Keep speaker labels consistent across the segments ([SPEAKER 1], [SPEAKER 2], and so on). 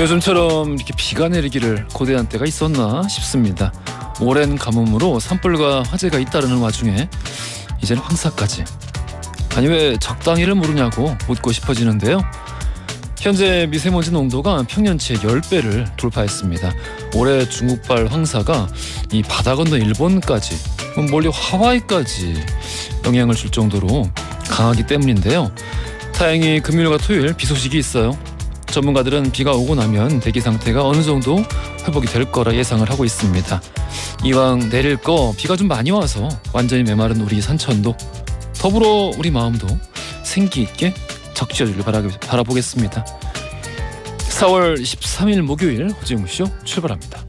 [SPEAKER 1] 요즘처럼 이렇게 비가 내리기를 고대한 때가 있었나 싶습니다. 오랜 가뭄으로 산불과 화재가 잇따르는 와중에 이제는 황사까지. 아니 왜 적당히를 모르냐고 묻고 싶어지는데요. 현재 미세먼지 농도가 평년치의 10배를 돌파했습니다. 올해 중국발 황사가 이 바다 건너 일본까지, 멀리 하와이까지 영향을 줄 정도로 강하기 때문인데요. 다행히 금요일과 토요일 비 소식이 있어요. 전문가들은 비가 오고 나면 대기 상태가 어느 정도 회복이 될 거라 예상을 하고 있습니다. 이왕 내릴 거 비가 좀 많이 와서 완전히 메마른 우리 산천도, 더불어 우리 마음도 생기 있게 적셔주길 바라보겠습니다. 4월 13일 목요일 허지웅쇼 출발합니다.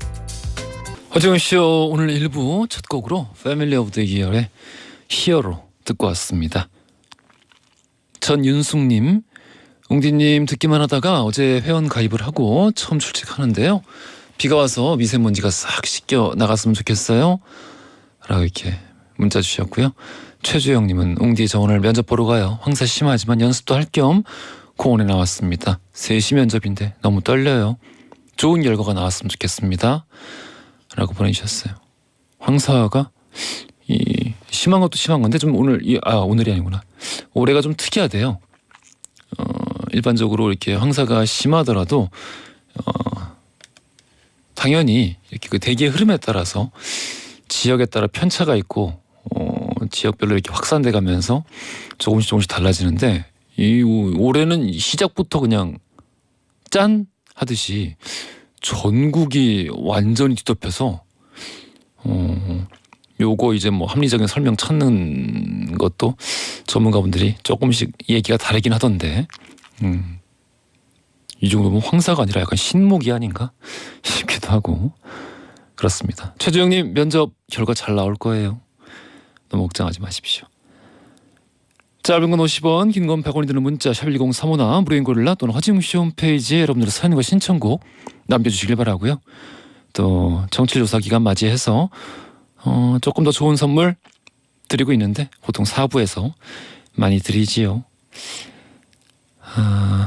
[SPEAKER 1] 허지웅쇼 오늘 1부 첫 곡으로 패밀리 오브 더 이어의 히어로 듣고 왔습니다. 전윤숙님, 웅디님 듣기만 하다가 어제 회원 가입을 하고 처음 출첵하는데요. 비가 와서 미세먼지가 싹 씻겨 나갔으면 좋겠어요 라고 이렇게 문자 주셨고요. 최주영님은 웅디 저 오늘 면접 보러 가요. 황사 심하지만 연습도 할 겸 공원에 나왔습니다. 3시 면접인데 너무 떨려요. 좋은 결과가 나왔으면 좋겠습니다 라고 보내주셨어요. 황사가 심한 것도 심한 건데 좀 오늘이 아니구나. 올해가 좀 특이하대요. 일반적으로 이렇게 황사가 심하더라도 당연히 이렇게 그 대기의 흐름에 따라서 지역에 따라 편차가 있고 지역별로 이렇게 확산돼 가면서 조금씩 달라지는데 올해는 시작부터 그냥 짠 하듯이 전국이 완전히 뒤덮여서 요거 이제 뭐 합리적인 설명 찾는 것도 전문가분들이 조금씩 얘기가 다르긴 하던데 이 정도면 황사가 아니라 약간 신목이 아닌가 싶기도 하고 그렇습니다. 최주영님 면접 결과 잘 나올 거예요. 너무 걱정하지 마십시오. 짧은 건 50원, 긴 건 100원이 드는 문자 샵 1035나 무료인 고릴라 또는 허지웅쇼 홈페이지에 여러분들의 사연과 신청곡 남겨주시길 바라고요. 또 정치조사 기간 맞이해서 조금 더 좋은 선물 드리고 있는데 보통 4부에서 많이 드리지요.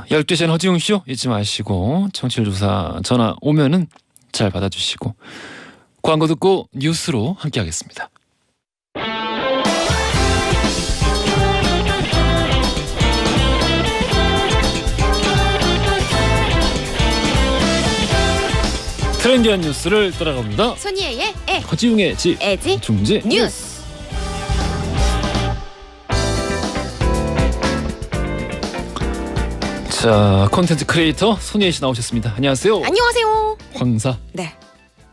[SPEAKER 1] 12시엔 허지웅쇼 잊지 마시고 정치조사 전화 오면은 잘 받아주시고 광고 듣고 뉴스로 함께하겠습니다. 트렌디한 뉴스를 따라갑니다.
[SPEAKER 2] 손이의 애,
[SPEAKER 1] 허지웅의 지,
[SPEAKER 2] 애지,
[SPEAKER 1] 중지
[SPEAKER 2] 뉴스.
[SPEAKER 1] 자, 콘텐츠 크리에이터 손예희 씨 나오셨습니다. 안녕하세요.
[SPEAKER 2] 안녕하세요.
[SPEAKER 1] 황사.
[SPEAKER 2] 네.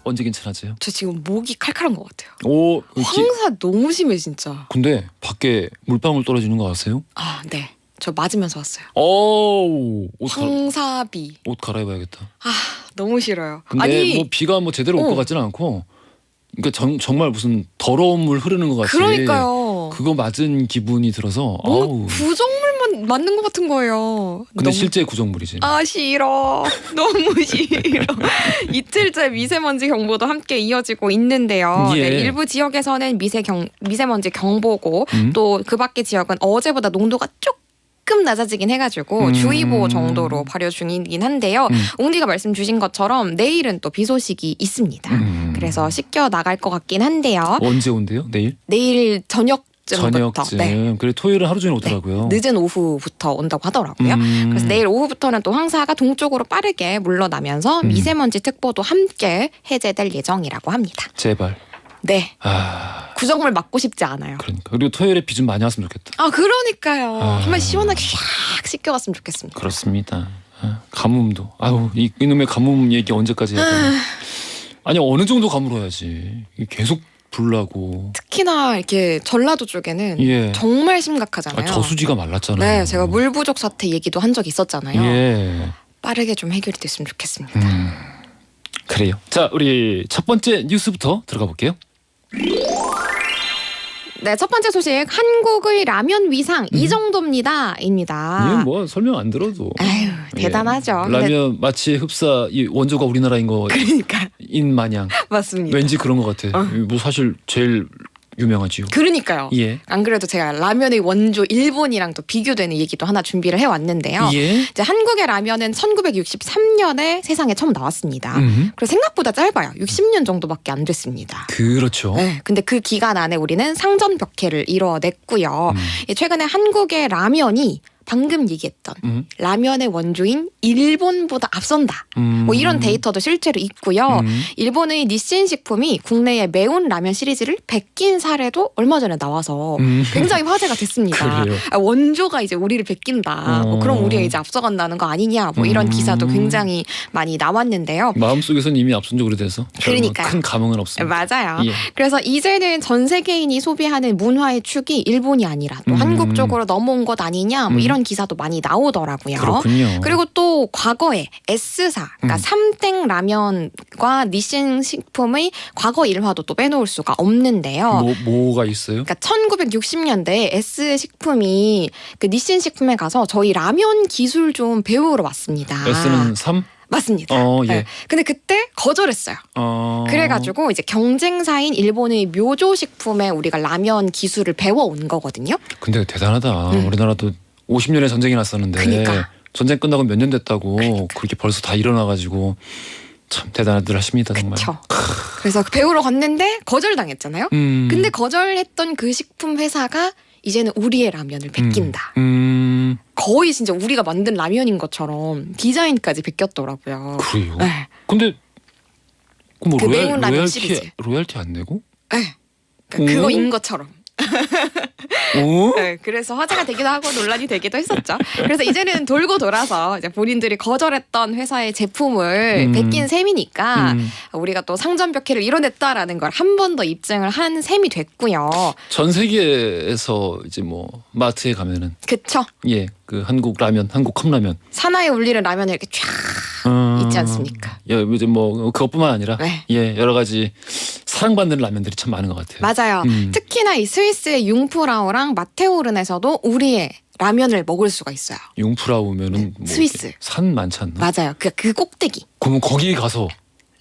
[SPEAKER 1] 언제 괜찮아져요?
[SPEAKER 2] 저 지금 목이 칼칼한 것 같아요.
[SPEAKER 1] 오,
[SPEAKER 2] 황사 너무 심해 진짜.
[SPEAKER 1] 근데 밖에 물방울 떨어지는 거 아세요?
[SPEAKER 2] 아, 네. 저 맞으면서 왔어요.
[SPEAKER 1] 오,
[SPEAKER 2] 황사비.
[SPEAKER 1] 옷 갈아입어야겠다.
[SPEAKER 2] 아, 너무 싫어요.
[SPEAKER 1] 근데
[SPEAKER 2] 아니,
[SPEAKER 1] 뭐 비가 뭐 제대로 올 것 같지는 않고, 그러니까 정말 무슨 더러운 물 흐르는 것 같이.
[SPEAKER 2] 그러니까요.
[SPEAKER 1] 그거 맞은 기분이 들어서.
[SPEAKER 2] 뭐
[SPEAKER 1] 아우.
[SPEAKER 2] 구정물만 맞는 것 같은 거예요.
[SPEAKER 1] 근데
[SPEAKER 2] 너무...
[SPEAKER 1] 실제 구정물이지.
[SPEAKER 2] 아, 싫어. 너무 싫어. 이틀째 미세먼지 경보도 함께 이어지고 있는데요.
[SPEAKER 1] 예.
[SPEAKER 2] 네, 일부 지역에서는 미세먼지 경보고 또 그 밖의 지역은 어제보다 농도가 조금 낮아지긴 해가지고 주의보 정도로 발효 중이긴 한데요. 웅디가 말씀 주신 것처럼 내일은 또 비 소식이 있습니다. 그래서 씻겨 나갈 것 같긴 한데요.
[SPEAKER 1] 언제 온대요? 내일?
[SPEAKER 2] 내일 저녁쯤부터. 네.
[SPEAKER 1] 그래 토요일은 하루 종일 오더라고요.
[SPEAKER 2] 네. 늦은 오후부터 온다고 하더라고요. 그래서 내일 오후부터는 또 황사가 동쪽으로 빠르게 물러나면서 미세먼지 특보도 함께 해제될 예정이라고 합니다.
[SPEAKER 1] 제발.
[SPEAKER 2] 네.
[SPEAKER 1] 아,
[SPEAKER 2] 구정물 맞고 싶지 않아요.
[SPEAKER 1] 그러니까. 그리고 토요일에 비 좀 많이 왔으면 좋겠다.
[SPEAKER 2] 아, 그러니까요.
[SPEAKER 1] 아.
[SPEAKER 2] 한번 시원하게 샥 씻겨갔으면 좋겠습니다.
[SPEAKER 1] 그렇습니다. 가뭄도. 아우, 이놈의 가뭄 얘기 언제까지 해야 되나. 아니 어느 정도 가물어야지. 계속 불나고.
[SPEAKER 2] 특히나 이렇게 전라도 쪽에는
[SPEAKER 1] 예.
[SPEAKER 2] 정말 심각하잖아요.
[SPEAKER 1] 저수지가 말랐잖아요.
[SPEAKER 2] 네, 제가 물 부족 사태 얘기도 한 적이 있었잖아요.
[SPEAKER 1] 예.
[SPEAKER 2] 빠르게 좀 해결이 됐으면 좋겠습니다.
[SPEAKER 1] 그래요. 자, 우리 첫 번째 뉴스부터 들어가 볼게요.
[SPEAKER 2] 네, 첫 번째 소식. 한국의 라면 위상 이 정도입니다. 입니다.
[SPEAKER 1] 이게 뭐 설명 안 들어도.
[SPEAKER 2] 아유, 대단하죠.
[SPEAKER 1] 예. 라면 마치 흡사 이 원조가 우리나라인 거
[SPEAKER 2] 그러니까
[SPEAKER 1] 인 마냥.
[SPEAKER 2] 맞습니다.
[SPEAKER 1] 왠지 그런 것 같아. 뭐 사실 제일 유명하지요.
[SPEAKER 2] 그러니까요.
[SPEAKER 1] 예.
[SPEAKER 2] 안 그래도 제가 라면의 원조 일본이랑 또 비교되는 얘기도 하나 준비를 해왔는데요.
[SPEAKER 1] 예.
[SPEAKER 2] 이제 한국의 라면은 1963년에 세상에 처음 나왔습니다. 그래서 생각보다 짧아요. 60년 정도밖에 안 됐습니다.
[SPEAKER 1] 그렇죠.
[SPEAKER 2] 네, 근데 그 기간 안에 우리는 상전벽해를 이뤄냈고요. 최근에 한국의 라면이 방금 얘기했던 라면의 원조인 일본보다 앞선다. 뭐 이런 데이터도 실제로 있고요. 일본의 니신 식품이 국내에 매운 라면 시리즈를 베낀 사례도 얼마 전에 나와서 굉장히 화제가 됐습니다.
[SPEAKER 1] 그래요?
[SPEAKER 2] 아, 원조가 이제 우리를 베낀다. 뭐 그럼 우리가 이제 앞서간다는 거 아니냐. 뭐 이런 기사도 굉장히 많이 나왔는데요.
[SPEAKER 1] 마음속에선 이미 앞선 적으로 돼서
[SPEAKER 2] 그러니까요.
[SPEAKER 1] 큰 감흥은 없습니다.
[SPEAKER 2] 맞아요.
[SPEAKER 1] 예.
[SPEAKER 2] 그래서 이제는 전 세계인이 소비하는 문화의 축이 일본이 아니라 또 한국 쪽으로 넘어온 것 아니냐 뭐 이런 기사도 많이 나오더라고요.
[SPEAKER 1] 그렇군요.
[SPEAKER 2] 그리고 또 과거에 S사, 그러니까 삼땡 라면과 니신 식품의 과거 일화도 또 빼놓을 수가 없는데요.
[SPEAKER 1] 뭐가 있어요?
[SPEAKER 2] 그러니까 1960년대에 S 식품이 그 니신 식품에 가서 저희 라면 기술 좀 배우러 왔습니다.
[SPEAKER 1] S는 3?
[SPEAKER 2] 맞습니다.
[SPEAKER 1] 예.
[SPEAKER 2] 네. 근데 그때 거절했어요. 그래가지고 이제 경쟁사인 일본의 묘조 식품에 우리가 라면 기술을 배워온 거거든요.
[SPEAKER 1] 근데 대단하다. 우리나라도 50년에 전쟁이 났었는데
[SPEAKER 2] 그러니까.
[SPEAKER 1] 전쟁 끝나고 몇 년 됐다고 그렇게 벌써 다 일어나가지고 참 대단하들 하십니다 정말.
[SPEAKER 2] 그렇죠. 그래서 배우러 갔는데 거절당했잖아요. 근데 거절했던 그 식품 회사가 이제는 우리의 라면을 베낀다. 거의 진짜 우리가 만든 라면인 것처럼 디자인까지 베꼈더라고요.
[SPEAKER 1] 그래요?
[SPEAKER 2] 네.
[SPEAKER 1] 근데 뭐
[SPEAKER 2] 그 매운 라면 시리즈.
[SPEAKER 1] 로열티 안 내고?
[SPEAKER 2] 네. 그러니까 그거인 것처럼.
[SPEAKER 1] 오?
[SPEAKER 2] 네, 그래서 화제가 되기도 하고 논란이 되기도 했었죠. 그래서 이제는 돌고 돌아서 이제 본인들이 거절했던 회사의 제품을 베낀 셈이니까 우리가 또 상전벽해를 이뤄냈다라는 걸 한 번 더 입증을 한 셈이 됐고요.
[SPEAKER 1] 전 세계에서 이제 뭐 마트에 가면은
[SPEAKER 2] 그쵸?
[SPEAKER 1] 예, 그 한국 라면, 한국 컵라면
[SPEAKER 2] 사나이 울리는 라면이 이렇게 쫙 있지 않습니까?
[SPEAKER 1] 예, 이제 뭐 그것뿐만 아니라
[SPEAKER 2] 네.
[SPEAKER 1] 예, 여러 가지 사랑받는 라면들이 참 많은 것 같아요.
[SPEAKER 2] 맞아요. 특히나 이 스위스의 융프라우랑 마테오른에서도 우리의 라면을 먹을 수가 있어요.
[SPEAKER 1] 융프라우면은 뭐
[SPEAKER 2] 스위스.
[SPEAKER 1] 이렇게 산 많지 않나?
[SPEAKER 2] 맞아요. 그 꼭대기.
[SPEAKER 1] 그러면 거기 가서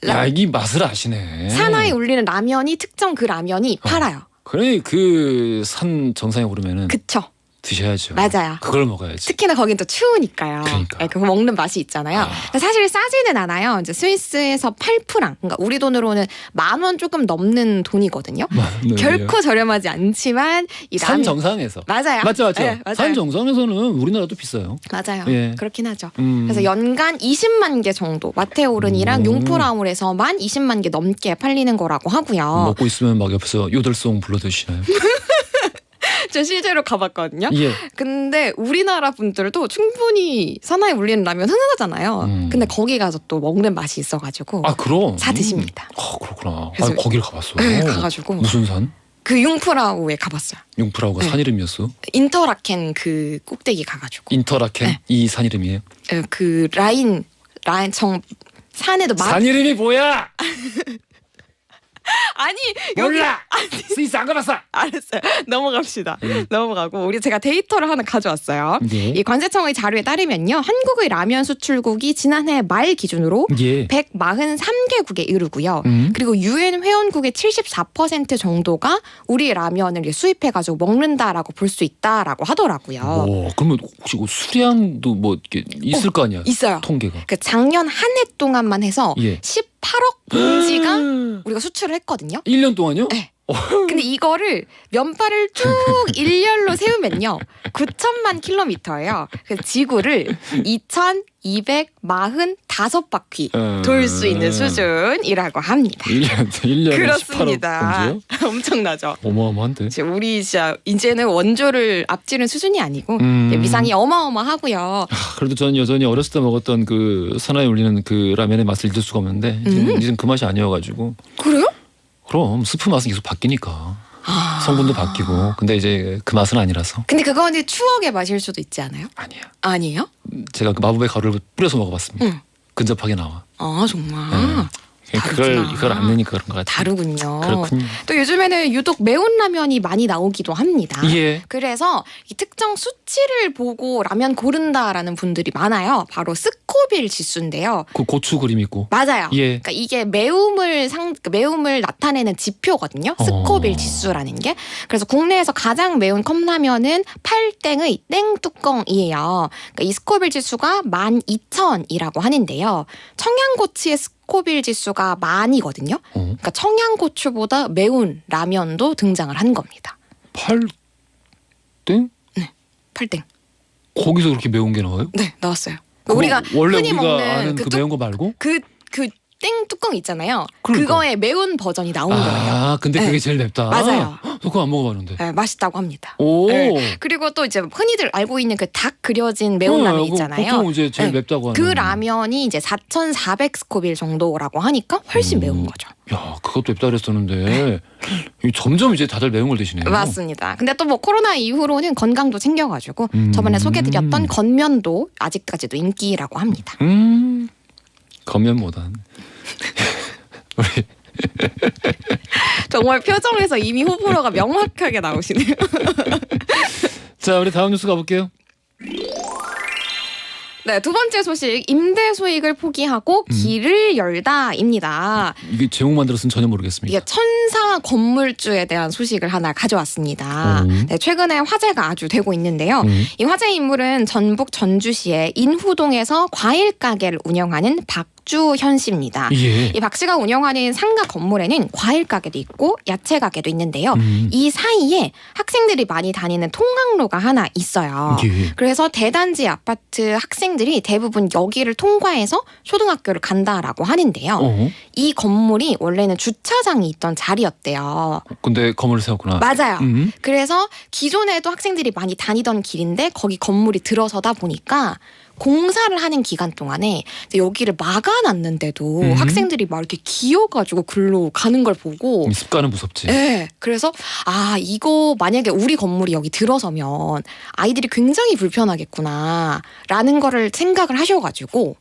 [SPEAKER 1] 야, 이 맛을 아시네.
[SPEAKER 2] 사나이 울리는 라면이 특정 그 라면이 팔아요.
[SPEAKER 1] 그래 그 산 정상에 오르면은
[SPEAKER 2] 그쵸?
[SPEAKER 1] 드셔야죠.
[SPEAKER 2] 맞아요.
[SPEAKER 1] 그걸 먹어야지.
[SPEAKER 2] 특히나 거긴 또 추우니까요.
[SPEAKER 1] 그러니까.
[SPEAKER 2] 네, 그거 먹는 맛이 있잖아요. 근데 사실 싸지는 않아요. 이제 스위스에서 8프랑, 그러니까 우리 돈으로는 10,000원 조금 넘는 돈이거든요.
[SPEAKER 1] 네,
[SPEAKER 2] 결코 저렴하지 않지만 이
[SPEAKER 1] 산
[SPEAKER 2] 라면
[SPEAKER 1] 정상에서.
[SPEAKER 2] 맞아요.
[SPEAKER 1] 맞죠.
[SPEAKER 2] 네, 맞아요.
[SPEAKER 1] 산 정상에서는 우리나라도 비싸요.
[SPEAKER 2] 맞아요.
[SPEAKER 1] 예.
[SPEAKER 2] 그렇긴 하죠.
[SPEAKER 1] 음.
[SPEAKER 2] 그래서 연간 20만 개 정도 마테오른이랑 융프라울에서만 20만 개 넘게 팔리는 거라고 하고요.
[SPEAKER 1] 먹고 있으면 막 옆에서 요들송 불러드시나요?
[SPEAKER 2] 저 실제로 가봤거든요.
[SPEAKER 1] 예.
[SPEAKER 2] 근데 우리나라 분들도 충분히 사나이 울리는 라면 흔하잖아요. 근데 거기 가서 또 먹는 맛이 있어가지고
[SPEAKER 1] 아 그럼.
[SPEAKER 2] 사 드십니다.
[SPEAKER 1] 그렇구나.
[SPEAKER 2] 그래서-
[SPEAKER 1] 거기를 가봤어.
[SPEAKER 2] 네, 가가지고
[SPEAKER 1] 무슨 산?
[SPEAKER 2] 그 융프라우에 가봤어요.
[SPEAKER 1] 융프라우가
[SPEAKER 2] 네.
[SPEAKER 1] 산 이름이었어?
[SPEAKER 2] 인터라켄 그 꼭대기 가가지고
[SPEAKER 1] 인터라켄
[SPEAKER 2] 네.
[SPEAKER 1] 이 산 이름이에요?
[SPEAKER 2] 그 라인 정 산에도
[SPEAKER 1] 산 이름이 뭐야?
[SPEAKER 2] 아니 여기
[SPEAKER 1] 몰라. 스위스 안 가봤어.
[SPEAKER 2] 알았어요. 넘어갑시다. 넘어가고 우리 제가 데이터를 하나 가져왔어요.
[SPEAKER 1] 예.
[SPEAKER 2] 이 관세청의 자료에 따르면요. 한국의 라면 수출국이 지난해 말 기준으로
[SPEAKER 1] 예.
[SPEAKER 2] 143개국에 이르고요. 그리고 유엔 회원국의 74% 정도가 우리 라면을 이제 수입해가지고 먹는다라고 볼 수 있다라고 하더라고요.
[SPEAKER 1] 오, 그러면 혹시 그 수량도 뭐 이렇게 있을 거 아니야?
[SPEAKER 2] 있어요.
[SPEAKER 1] 통계가.
[SPEAKER 2] 그 작년 한 해 동안만 해서
[SPEAKER 1] 예.
[SPEAKER 2] 18억 봉지가 우리가 수출을 했거든요.
[SPEAKER 1] 1년 동안요?
[SPEAKER 2] 네. 근데 이거를 면발을 쭉 일렬로 세우면요 9천만 킬로미터예요. 그래서 지구를 2,245바퀴 돌 수 있는 수준이라고 합니다.
[SPEAKER 1] 1년에
[SPEAKER 2] 그렇습니다.
[SPEAKER 1] 18억 봉지요?
[SPEAKER 2] 엄청나죠.
[SPEAKER 1] 어마어마한데.
[SPEAKER 2] 우리 진짜 이제는 원조를 앞지른 수준이 아니고 위상이 어마어마하고요.
[SPEAKER 1] 그래도 저는 여전히 어렸을 때 먹었던 그 사나이 울리는 그 라면의 맛을 잊을 수가 없는데 이제는 그 맛이 아니어가지고.
[SPEAKER 2] 그래요?
[SPEAKER 1] 그럼 스프 맛은 계속 바뀌니까 성분도 바뀌고 근데 이제 그 맛은 아니라서.
[SPEAKER 2] 근데 그거는 추억의 맛일 수도 있지 않아요?
[SPEAKER 1] 아니야.
[SPEAKER 2] 아니에요?
[SPEAKER 1] 제가 그 마법의 가루를 뿌려서 먹어봤습니다.
[SPEAKER 2] 응.
[SPEAKER 1] 근접하게 나와.
[SPEAKER 2] 아 정말.
[SPEAKER 1] 네. 그걸 안 내니까 그런 것 같아요.
[SPEAKER 2] 다르군요.
[SPEAKER 1] 그렇군요.
[SPEAKER 2] 또 요즘에는 유독 매운 라면이 많이 나오기도 합니다.
[SPEAKER 1] 예.
[SPEAKER 2] 그래서 이 특정 수치를 보고 라면 고른다라는 분들이 많아요. 바로 스코빌 지수인데요.
[SPEAKER 1] 그 고추 그림 있고.
[SPEAKER 2] 맞아요.
[SPEAKER 1] 예.
[SPEAKER 2] 그러니까 이게 매움을 나타내는 지표거든요. 스코빌 지수라는 게. 그래서 국내에서 가장 매운 컵라면은 팔땡의 땡뚜껑이에요. 그러니까 이 스코빌 지수가 12,000이라고 하는데요. 청양고추의 스코빌 지수가 만이거든요. 그러니까 청양고추보다 매운 라면도 등장을 한 겁니다.
[SPEAKER 1] 팔땡?
[SPEAKER 2] 네, 팔땡.
[SPEAKER 1] 거기서 그렇게 매운 게 나와요?
[SPEAKER 2] 네, 나왔어요.
[SPEAKER 1] 그거
[SPEAKER 2] 우리가
[SPEAKER 1] 원래
[SPEAKER 2] 흔히
[SPEAKER 1] 우리가
[SPEAKER 2] 먹는
[SPEAKER 1] 아는 그 매운 거 말고?
[SPEAKER 2] 그 땡 뚜껑 있잖아요.
[SPEAKER 1] 그러니까.
[SPEAKER 2] 그거의 매운 버전이 나온 거예요.
[SPEAKER 1] 아, 근데 그게
[SPEAKER 2] 네.
[SPEAKER 1] 제일 맵다.
[SPEAKER 2] 맞아요.
[SPEAKER 1] 저 그거 안 먹어봤는데.
[SPEAKER 2] 네, 맛있다고 합니다.
[SPEAKER 1] 오.
[SPEAKER 2] 네. 그리고 또 이제 흔히들 알고 있는 그 닭 그려진 매운 라면 있잖아요.
[SPEAKER 1] 보통 이제 제일
[SPEAKER 2] 네.
[SPEAKER 1] 맵다고 하는.
[SPEAKER 2] 그 라면이 이제 4,400 스코빌 정도라고 하니까 훨씬 매운 거죠.
[SPEAKER 1] 야, 그것도 맵다 그랬었는데 점점 이제 다들 매운 걸 드시네요.
[SPEAKER 2] 맞습니다. 근데 또 뭐 코로나 이후로는 건강도 챙겨가지고 저번에 소개드렸던 건면도 아직까지도 인기라고 합니다.
[SPEAKER 1] 건면보단 우리
[SPEAKER 2] 정말 표정에서 이미 호불호가 명확하게 나오시네요.
[SPEAKER 1] 자, 우리 다음 뉴스 가볼게요.
[SPEAKER 2] 네, 두 번째 소식, 임대 수익을 포기하고 길을 열다입니다.
[SPEAKER 1] 이게 제목만 들었으면 전혀 모르겠습니다.
[SPEAKER 2] 이게 천사 건물주에 대한 소식을 하나 가져왔습니다. 네, 최근에 화제가 아주 되고 있는데요. 이 화제 인물은 전북 전주시의 인후동에서 과일 가게를 운영하는 박주현 씨입니다.
[SPEAKER 1] 예.
[SPEAKER 2] 이 박 씨가 운영하는 상가 건물에는 과일 가게도 있고 야채 가게도 있는데요. 이 사이에 학생들이 많이 다니는 통학로가 하나 있어요.
[SPEAKER 1] 예.
[SPEAKER 2] 그래서 대단지 아파트 학생들이 대부분 여기를 통과해서 초등학교를 간다라고 하는데요. 이 건물이 원래는 주차장이 있던 자리였대요.
[SPEAKER 1] 근데 건물을 세웠구나.
[SPEAKER 2] 맞아요. 그래서 기존에도 학생들이 많이 다니던 길인데 거기 건물이 들어서다 보니까 공사를 하는 기간 동안에 여기를 막아놨는데도 학생들이 막 이렇게 기어가지고 글로 가는 걸 보고
[SPEAKER 1] 이 습관은 무섭지.
[SPEAKER 2] 네, 그래서 이거 만약에 우리 건물이 여기 들어서면 아이들이 굉장히 불편하겠구나라는 거를 생각을 하셔가지고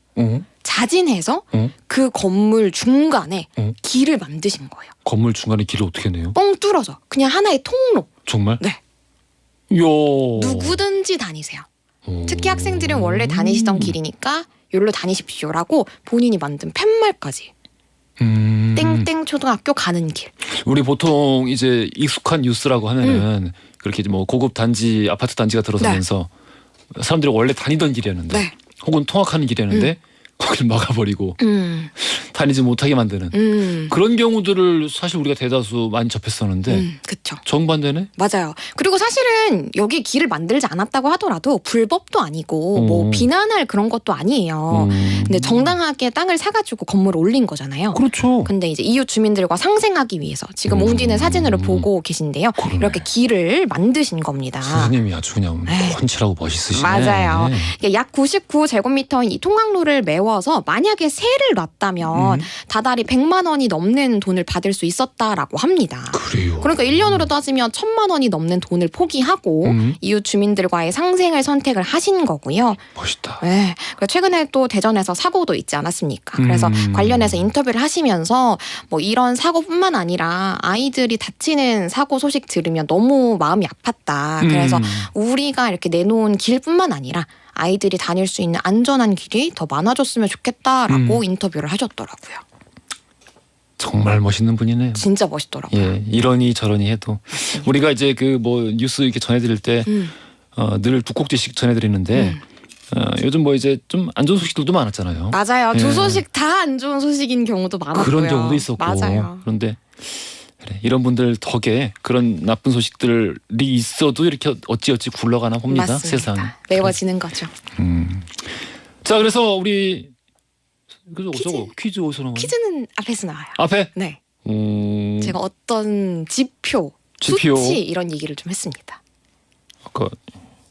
[SPEAKER 2] 자진해서 그 건물 중간에 길을 만드신 거예요.
[SPEAKER 1] 건물 중간에 길을 어떻게 내요?
[SPEAKER 2] 뻥 뚫어서 그냥 하나의 통로.
[SPEAKER 1] 정말?
[SPEAKER 2] 네.
[SPEAKER 1] 이야.
[SPEAKER 2] 누구든지 다니세요. 특히 학생들은 원래 다니시던 길이니까 여기로 다니십시오라고 본인이 만든 팻말까지. 땡땡 초등학교 가는 길.
[SPEAKER 1] 우리 보통 이제 익숙한 뉴스라고 하면은 그렇게 뭐 고급 단지 아파트 단지가 들어서면서 사람들이 원래 다니던 길이었는데
[SPEAKER 2] 네.
[SPEAKER 1] 혹은 통학하는 길이었는데 거기를 막아버리고 다니지 못하게 만드는 그런 경우들을 사실 우리가 대다수 많이 접했었는데
[SPEAKER 2] 그렇죠.
[SPEAKER 1] 정반대네.
[SPEAKER 2] 맞아요. 그리고 사실은 여기 길을 만들지 않았다고 하더라도 불법도 아니고 뭐 비난할 그런 것도 아니에요. 근데 정당하게 땅을 사가지고 건물을 올린 거잖아요.
[SPEAKER 1] 그렇죠.
[SPEAKER 2] 근데 이제 이웃 주민들과 상생하기 위해서 지금 옹디는 사진으로 보고 계신데요.
[SPEAKER 1] 그러네.
[SPEAKER 2] 이렇게 길을 만드신 겁니다.
[SPEAKER 1] 선생님이 아주 그냥 훤칠하고 멋있으시네.
[SPEAKER 2] 맞아요. 이게 약 99제곱미터인 이 통학로를 메워서 만약에 세를 놨다면 다달이 100만 원이 넘는 돈을 받을 수 있었다라고 합니다.
[SPEAKER 1] 그래요.
[SPEAKER 2] 그러니까 1년으로 따지면 1,000만 원이 넘는 돈을 포기하고 이웃 주민들과의 상생을 선택을 하신 거고요.
[SPEAKER 1] 멋있다.
[SPEAKER 2] 네. 그리고 최근에 또 대전에서 사고도 있지 않았습니까? 그래서 관련해서 인터뷰를 하시면서 뭐 이런 사고뿐만 아니라 아이들이 다치는 사고 소식 들으면 너무 마음이 아팠다. 그래서 우리가 이렇게 내놓은 길뿐만 아니라 아이들이 다닐 수 있는 안전한 길이 더 많아졌으면 좋겠다라고 인터뷰를 하셨더라고요.
[SPEAKER 1] 정말 멋있는 분이네요.
[SPEAKER 2] 진짜 멋있더라고요.
[SPEAKER 1] 예, 이러니 저러니 해도 우리가 이제 그 뭐 뉴스 이렇게 전해드릴 때 늘 두 꼭지씩 전해드리는데 요즘 뭐 이제 좀 안 좋은 소식들도 많았잖아요.
[SPEAKER 2] 맞아요. 두
[SPEAKER 1] 예.
[SPEAKER 2] 소식 다 안 좋은 소식인 경우도 많았고요.
[SPEAKER 1] 그런 경우도 있었고.
[SPEAKER 2] 맞아요.
[SPEAKER 1] 그런데 그래, 이런 분들 덕에 그런 나쁜 소식들이 있어도 이렇게 어찌어찌 굴러가나 봅니다.
[SPEAKER 2] 맞습니다.
[SPEAKER 1] 세상.
[SPEAKER 2] 메워지는 거죠.
[SPEAKER 1] 자, 그래서 우리 그죠?
[SPEAKER 2] 퀴즈.
[SPEAKER 1] 저거 퀴즈 어디서 나와요?
[SPEAKER 2] 퀴즈는 앞에서 나와요.
[SPEAKER 1] 앞에?
[SPEAKER 2] 네.
[SPEAKER 1] 음,
[SPEAKER 2] 제가 어떤 지표, 수치 이런 얘기를 좀 했습니다.
[SPEAKER 1] 아까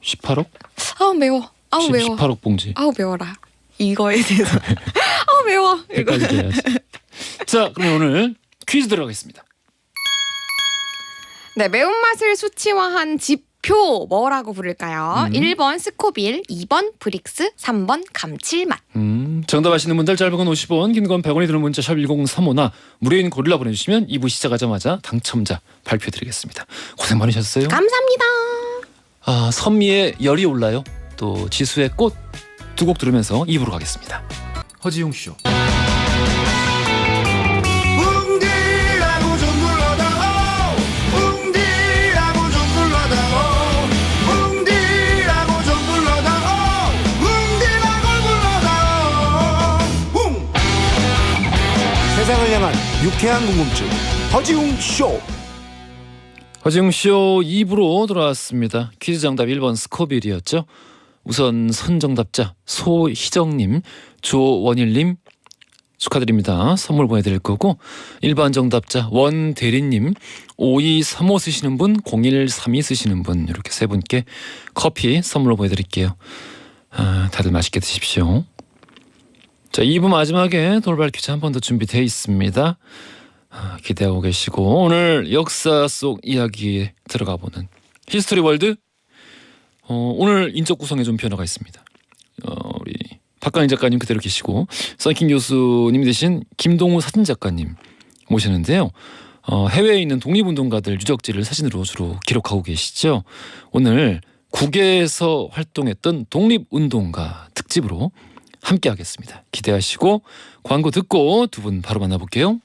[SPEAKER 1] 18억?
[SPEAKER 2] 아우 매워. 아우 매워.
[SPEAKER 1] 18억 봉지.
[SPEAKER 2] 아우 매워라. 이거에 대해서. 아우 매워. 이거.
[SPEAKER 1] 여기까지 돼야지. 자, 그럼 오늘 퀴즈 들어가겠습니다.
[SPEAKER 2] 네, 매운맛을 수치화한 지표 표 뭐라고 부를까요? 1번 스코빌, 2번 브릭스, 3번 감칠맛.
[SPEAKER 1] 정답 아시는 분들 짧은 건 50원, 긴 건 100원이 드는 문자 샵 1035나 무료인 고릴라 보내주시면 2부 시작하자마자 당첨자 발표해드리겠습니다. 고생 많으셨어요.
[SPEAKER 2] 감사합니다.
[SPEAKER 1] 선미의 열이 올라요. 또 지수의 꽃 두 곡 들으면서 2부로 가겠습니다. 허지용 쇼.
[SPEAKER 3] 웅디라고 좀 불러다오 웅디라고 좀 불러다오 웅디라고 좀 불러다오 웅디라고 불러다오 웅 세상을 향한 유쾌한 궁금증 허지웅 쇼.
[SPEAKER 1] 허지용 쇼 2부로 돌아왔습니다. 퀴즈 정답 1번 스코빌이었죠. 우선 선정답자 소희정님, 조원일님 축하드립니다. 선물 보내드릴 거고, 일반 정답자 원대리님, 5235 쓰시는 분, 0132 쓰시는 분, 이렇게 세 분께 커피 선물로 보내드릴게요. 다들 맛있게 드십시오. 자, 2부 마지막에 돌발 퀴즈 한 번 더 준비되어 있습니다. 기대하고 계시고, 오늘 역사 속 이야기에 들어가 보는 히스토리 월드. 오늘 인적 구성에 좀 변화가 있습니다. 우리 박가인 작가님 그대로 계시고 썬킹 교수님 대신 김동우 사진 작가님 모시는데요. 해외에 있는 독립운동가들 유적지를 사진으로 주로 기록하고 계시죠. 오늘 국외에서 활동했던 독립운동가 특집으로 함께하겠습니다. 기대하시고 광고 듣고 두 분 바로 만나볼게요.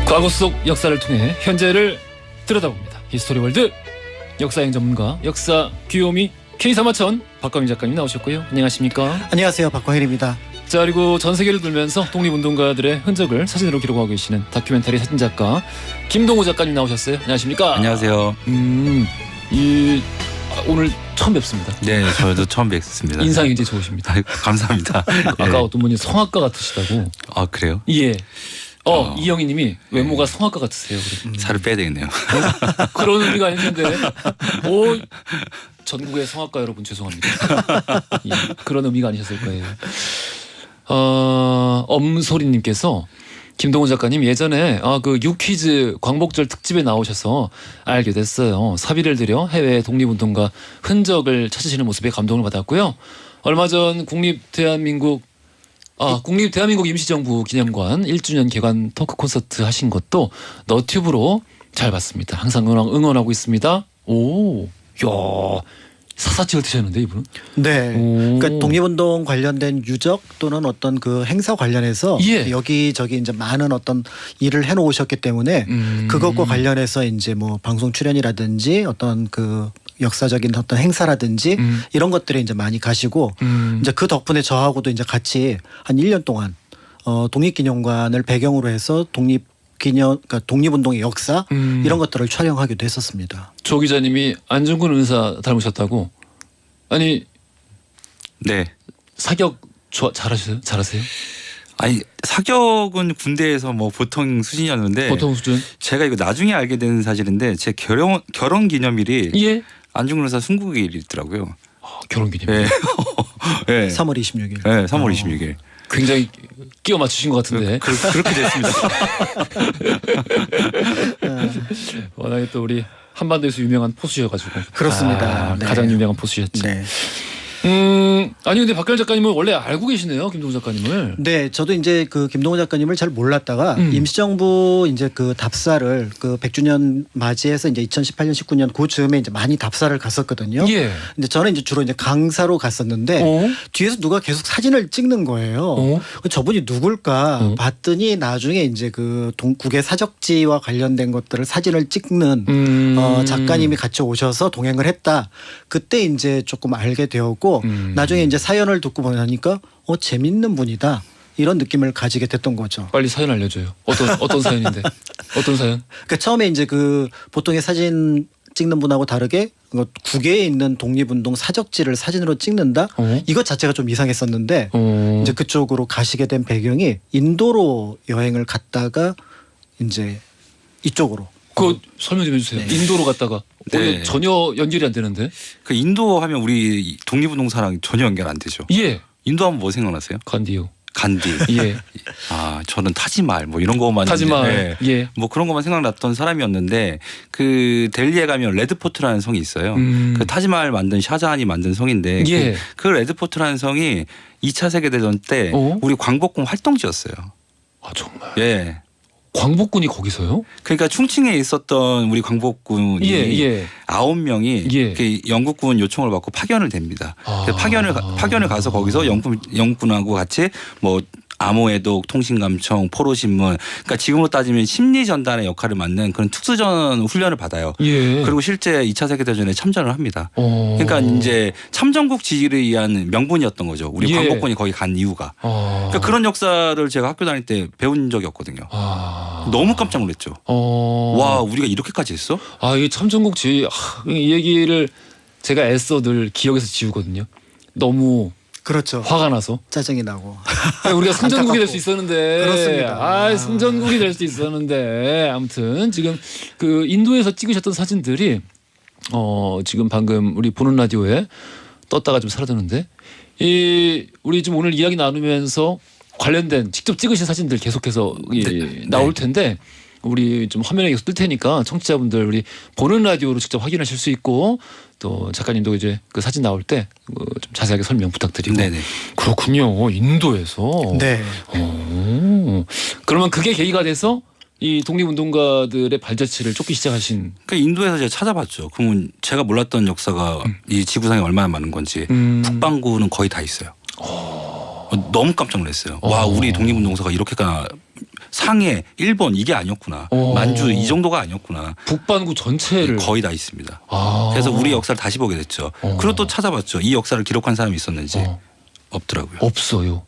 [SPEAKER 1] 과거 속 역사를 통해 현재를 들여다봅니다. 히스토리 월드 역사여행 전문가 역사 귀요미 K3화천 박광일 작가님 나오셨고요. 안녕하십니까?
[SPEAKER 4] 안녕하세요, 박광일입니다.
[SPEAKER 1] 자, 그리고 전 세계를 돌면서 독립운동가들의 흔적을 사진으로 기록하고 계시는 다큐멘터리 사진작가 김동우 작가님 나오셨어요. 안녕하십니까?
[SPEAKER 5] 안녕하세요.
[SPEAKER 1] 오늘 처음 뵙습니다.
[SPEAKER 5] 네, 저도 처음 뵙습니다.
[SPEAKER 1] 인상이 이제 좋으십니다.
[SPEAKER 5] 아이고, 감사합니다.
[SPEAKER 1] 아까
[SPEAKER 5] 네.
[SPEAKER 1] 어떤 분이 성악가 같으시다고.
[SPEAKER 5] 아, 그래요?
[SPEAKER 1] 예. 이영희님이 외모가 성악가 같으세요. 그래.
[SPEAKER 5] 살을 빼야 되겠네요.
[SPEAKER 1] 그런 의미가 아닌데. 전국의 성악가 여러분 죄송합니다. 예, 그런 의미가 아니셨을 거예요. 엄소리님께서 김동훈 작가님 예전에 그 유퀴즈 광복절 특집에 나오셔서 알게 됐어요. 사비를 들여 해외 독립운동가 흔적을 찾으시는 모습에 감동을 받았고요. 얼마 전 국립대한민국 임시정부 기념관 1주년 개관 토크 콘서트 하신 것도 너튜브로 잘 봤습니다. 항상 응원하고 있습니다. 오, 야, 사사치를 드셨는데 이분은?
[SPEAKER 4] 네, 그러니까 독립운동 관련된 유적 또는 어떤 그 행사 관련해서
[SPEAKER 1] 예.
[SPEAKER 4] 여기저기 이제 많은 어떤 일을 해놓으셨기 때문에 그것과 관련해서 이제 뭐 방송 출연이라든지 어떤 그 역사적인 어떤 행사라든지 이런 것들에 이제 많이 가시고 이제 그 덕분에 저하고도 이제 같이 한 1년 동안 독립기념관을 배경으로 해서 그러니까 독립운동의 역사 이런 것들을 촬영하기도 했었습니다.
[SPEAKER 1] 조 기자님이 안중근 의사 닮으셨다고? 아니,
[SPEAKER 5] 네.
[SPEAKER 1] 사격 잘하세요?
[SPEAKER 5] 아니, 사격은 군대에서 뭐 보통 수준이었는데
[SPEAKER 1] 보통 수준?
[SPEAKER 5] 제가 이거 나중에 알게 된 사실인데 제 결혼 기념일이
[SPEAKER 1] 예.
[SPEAKER 5] 안중근 의사 순국일이더라고요.
[SPEAKER 1] 결혼 기념.
[SPEAKER 5] 네. 네.
[SPEAKER 4] 3월 26일.
[SPEAKER 5] 네, 3월 26일.
[SPEAKER 1] 굉장히 끼워 맞추신 것 같은데.
[SPEAKER 5] 그렇게 됐습니다.
[SPEAKER 1] 워낙에 또 우리 한반도에서 유명한 포수셔가지고.
[SPEAKER 4] 그렇습니다. 네.
[SPEAKER 1] 가장 유명한 포수셨지.
[SPEAKER 4] 네.
[SPEAKER 1] 아니 근데 박결 작가님은 원래 알고 계시네요, 김동훈 작가님을.
[SPEAKER 4] 네, 저도 이제 그 김동훈 작가님을 잘 몰랐다가 임시정부 이제 그 답사를 그 100주년 맞이해서 이제 2018년 19년 그 즈음에 이제 많이 답사를 갔었거든요.
[SPEAKER 1] 예.
[SPEAKER 4] 근데 저는 이제 주로 이제 강사로 갔었는데 뒤에서 누가 계속 사진을 찍는 거예요. 저분이 누굴까 봤더니 나중에 이제 그 국외 사적지와 관련된 것들을 사진을 찍는 작가님이 같이 오셔서 동행을 했다. 그때 이제 조금 알게 되었고 나중에 이제 사연을 듣고 보니까 재밌는 분이다. 이런 느낌을 가지게 됐던 거죠.
[SPEAKER 1] 빨리 사연 알려줘요. 어떤 사연인데? 어떤 사연?
[SPEAKER 4] 그러니까 처음에 이제 그 보통의 사진 찍는 분하고 다르게 국외에 있는 독립운동 사적지를 사진으로 찍는다. 이것 자체가 좀 이상했었는데 이제 그쪽으로 가시게 된 배경이 인도로 여행을 갔다가 이제 이쪽으로
[SPEAKER 1] 그거 설명 좀 해주세요.
[SPEAKER 4] 네.
[SPEAKER 1] 인도로 갔다가
[SPEAKER 5] 네.
[SPEAKER 1] 전혀 연결이 안 되는데.
[SPEAKER 5] 그 인도 하면 우리 독립운동사랑 전혀 연결 안 되죠.
[SPEAKER 1] 예.
[SPEAKER 5] 인도 하면 뭐 생각나세요?
[SPEAKER 1] 간디요.
[SPEAKER 5] 간디.
[SPEAKER 1] 예.
[SPEAKER 5] 아 저는 타지말 뭐 이런 거만
[SPEAKER 1] 타지말.
[SPEAKER 5] 이제,
[SPEAKER 1] 예.
[SPEAKER 5] 뭐 그런 것만 생각났던 사람이었는데 그 델리에 가면 레드포트라는 성이 있어요. 그 타지말 만든 샤자한이 만든 성인데
[SPEAKER 1] 예.
[SPEAKER 5] 그 레드포트라는 성이 2차 세계대전 때 우리 광복군 활동지였어요.
[SPEAKER 1] 아 정말.
[SPEAKER 5] 예.
[SPEAKER 1] 광복군이 거기서요?
[SPEAKER 5] 그러니까 충칭에 있었던 우리 광복군이
[SPEAKER 1] 예.
[SPEAKER 5] 9명이
[SPEAKER 1] 예.
[SPEAKER 5] 그 영국군 요청을 받고 파견을 됩니다.
[SPEAKER 1] 아.
[SPEAKER 5] 그래서 파견을 가서 거기서 영국군하고 같이 뭐 암호해독, 통신감청, 포로신문, 그러니까 지금으로 따지면 심리전단의 역할을 맡는 그런 특수전 훈련을 받아요.
[SPEAKER 1] 예.
[SPEAKER 5] 그리고 실제 2차 세계대전에 참전을 합니다. 그러니까 이제 참전국 지휘를 위한 명분이었던 거죠. 우리
[SPEAKER 1] 예.
[SPEAKER 5] 광복군이 거기 간 이유가. 그러니까 그런 역사를 제가 학교 다닐 때 배운 적이 없거든요. 너무 깜짝 놀랐죠. 와, 우리가 이렇게까지 했어?
[SPEAKER 1] 아, 이 참전국 지휘 이 얘기를 제가 애써 늘 기억에서 지우거든요. 너무
[SPEAKER 4] 그렇죠.
[SPEAKER 1] 화가 나서.
[SPEAKER 4] 짜증이 나고.
[SPEAKER 1] 우리가 승전국이 될 수
[SPEAKER 4] 안타깝고.
[SPEAKER 1] 있었는데.
[SPEAKER 4] 그렇습니다.
[SPEAKER 1] 아, 승전국이 될 수 있었는데. 아무튼 지금 그 인도에서 찍으셨던 사진들이 지금 방금 우리 보는 라디오에 떴다가 좀 사라졌는데 이 우리 좀 오늘 이야기 나누면서 관련된 직접 찍으신 사진들 계속해서 나올 텐데 우리 좀 화면에 계속 뜰 테니까 청취자분들 우리 보는 라디오로 직접 확인하실 수 있고 또 작가님도 이제 그 사진 나올 때 좀 자세하게 설명 부탁드리고.
[SPEAKER 5] 네네.
[SPEAKER 1] 그렇군요. 인도에서.
[SPEAKER 4] 네.
[SPEAKER 1] 그러면 그게 계기가 돼서 이 독립운동가들의 발자취를 쫓기 시작하신.
[SPEAKER 5] 그 인도에서 제가 찾아봤죠. 그러면 제가 몰랐던 역사가 이 지구상에 얼마나 많은 건지 북반구는 거의 다 있어요. 너무 깜짝 놀랐어요. 와, 우리 독립운동사가 이렇게가 상해, 일본 이게 아니었구나. 만주 이 정도가 아니었구나.
[SPEAKER 1] 북반구 전체를
[SPEAKER 5] 거의 다 있습니다.
[SPEAKER 1] 아.
[SPEAKER 5] 그래서 우리 역사를 다시 보게 됐죠. 그리고 또 찾아봤죠. 이 역사를 기록한 사람이 있었는지 없더라고요.
[SPEAKER 1] 없어요.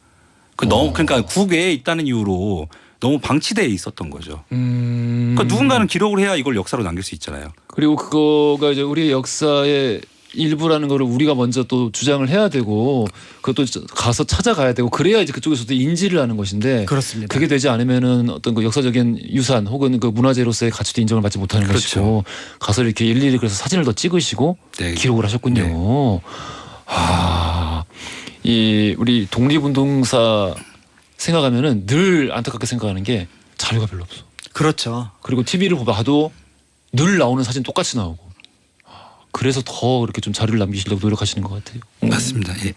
[SPEAKER 5] 그러니까 국외에 있다는 이유로 너무 방치되어 있었던 거죠. 그러니까 누군가는 기록을 해야 이걸 역사로 남길 수 있잖아요.
[SPEAKER 1] 그리고 그거가 이제 우리의 역사의 일부라는 거를 우리가 먼저 또 주장을 해야 되고 그것도 가서 찾아가야 되고 그래야 이제 그쪽에서도 인지를 하는 것인데
[SPEAKER 4] 그렇습니다.
[SPEAKER 1] 그게 되지 않으면은 어떤 그 역사적인 유산 혹은 그 문화재로서의 가치도 인정을 받지 못하는
[SPEAKER 5] 그렇죠.
[SPEAKER 1] 것이고 가서 이렇게 일일이 그래서 사진을 더 찍으시고
[SPEAKER 5] 네.
[SPEAKER 1] 기록을 하셨군요.
[SPEAKER 5] 네.
[SPEAKER 1] 이 우리 독립운동사 생각하면은 늘 안타깝게 생각하는 게 자료가 별로 없어.
[SPEAKER 4] 그렇죠.
[SPEAKER 1] 그리고 TV를 봐도 늘 나오는 사진 똑같이 나오고. 그래서 더 그렇게 좀 자료를 남기시려고 노력하시는 것 같아요.
[SPEAKER 5] 맞습니다. 예.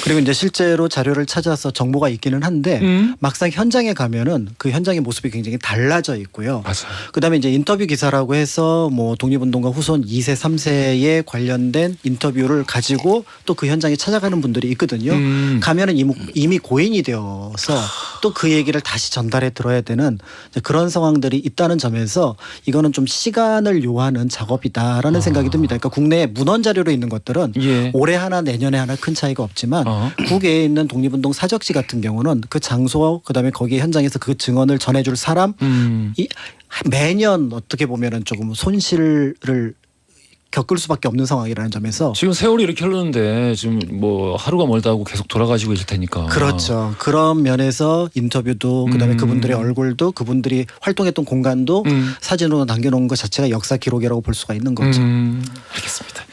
[SPEAKER 4] 그리고 이제 실제로 자료를 찾아서 정보가 있기는 한데 막상 현장에 가면은 그 현장의 모습이 굉장히 달라져 있고요.
[SPEAKER 1] 맞아요.
[SPEAKER 4] 그다음에 이제 인터뷰 기사라고 해서 뭐 독립운동가 후손 2세, 3세에 관련된 인터뷰를 가지고 또 그 현장에 찾아가는 분들이 있거든요. 가면은 이미 고인이 되어서 또 그 얘기를 다시 전달해 들어야 되는 그런 상황들이 있다는 점에서 이거는 좀 시간을 요하는 작업이다라는 생각이 듭니다. 그러니까 국내에 문헌 자료로 있는 것들은
[SPEAKER 1] 예.
[SPEAKER 4] 올해 하나 내년에 하나 큰 차이가 없지만 국외에 있는 독립운동 사적지 같은 경우는 그 장소 그다음에 거기 현장에서 그 증언을 전해줄 사람 이 매년 어떻게 보면은 조금 손실을 겪을 수밖에 없는 상황이라는 점에서
[SPEAKER 1] 지금 세월이 이렇게 흐르는데 지금 뭐 하루가 멀다 하고 계속 돌아가시고 계실 테니까.
[SPEAKER 4] 그렇죠. 그런 면에서 인터뷰도 그다음에 그분들의 얼굴도 그분들이 활동했던 공간도 사진으로 남겨놓은 것 자체가 역사 기록이라고 볼 수가 있는 거죠.
[SPEAKER 1] 알겠습니다.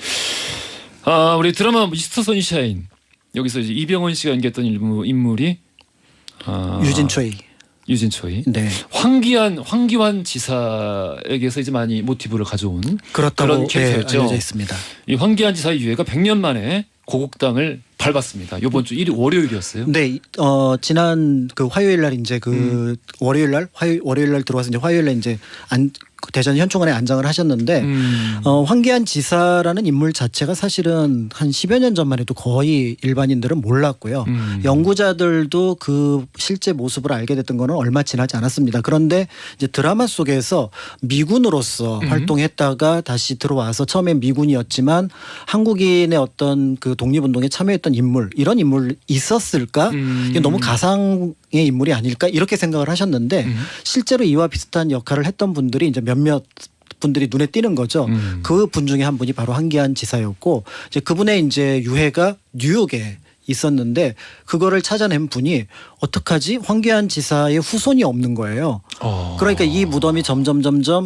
[SPEAKER 1] 우리 드라마 미스터 선샤인 여기서 이제 이병헌 씨가 연기했던 인물이
[SPEAKER 4] 유진초이.
[SPEAKER 1] 유진초이.
[SPEAKER 4] 네.
[SPEAKER 1] 황기환 지사에게서 이제 많이 모티브를 가져온
[SPEAKER 4] 그렇다고
[SPEAKER 1] 그런 캐릭터였죠.
[SPEAKER 4] 알려져 있습니다.
[SPEAKER 1] 이 황기환 지사의 유해가 100년 만에 고국당을 밟았습니다. 이번 주 월요일이었어요.
[SPEAKER 4] 네, 지난 그 화요일 날 이제 그 월요일 날 들어와서 이제 화요일 날 이제 대전 현충원에 안장을 하셨는데 황기안 지사라는 인물 자체가 사실은 한 10여 년 전만 해도 거의 일반인들은 몰랐고요. 연구자들도 그 실제 모습을 알게 됐던 거는 얼마 지나지 않았습니다. 그런데 이제 드라마 속에서 미군으로서 활동했다가 다시 들어와서 처음엔 미군이었지만 한국인의 어떤 그 독립운동에 참여했던 인물 이런 인물 있었을까? 이게 너무 가상의 인물이 아닐까? 이렇게 생각을 하셨는데 실제로 이와 비슷한 역할을 했던 분들이 이제 몇몇 분들이 눈에 띄는 거죠. 그 분 중에 한 분이 바로 황기안 지사였고 이제 그분의 이제 유해가 뉴욕에 있었는데 그거를 찾아낸 분이 어떡하지? 황교안 지사의 후손이 없는 거예요. 그러니까 이 무덤이 점점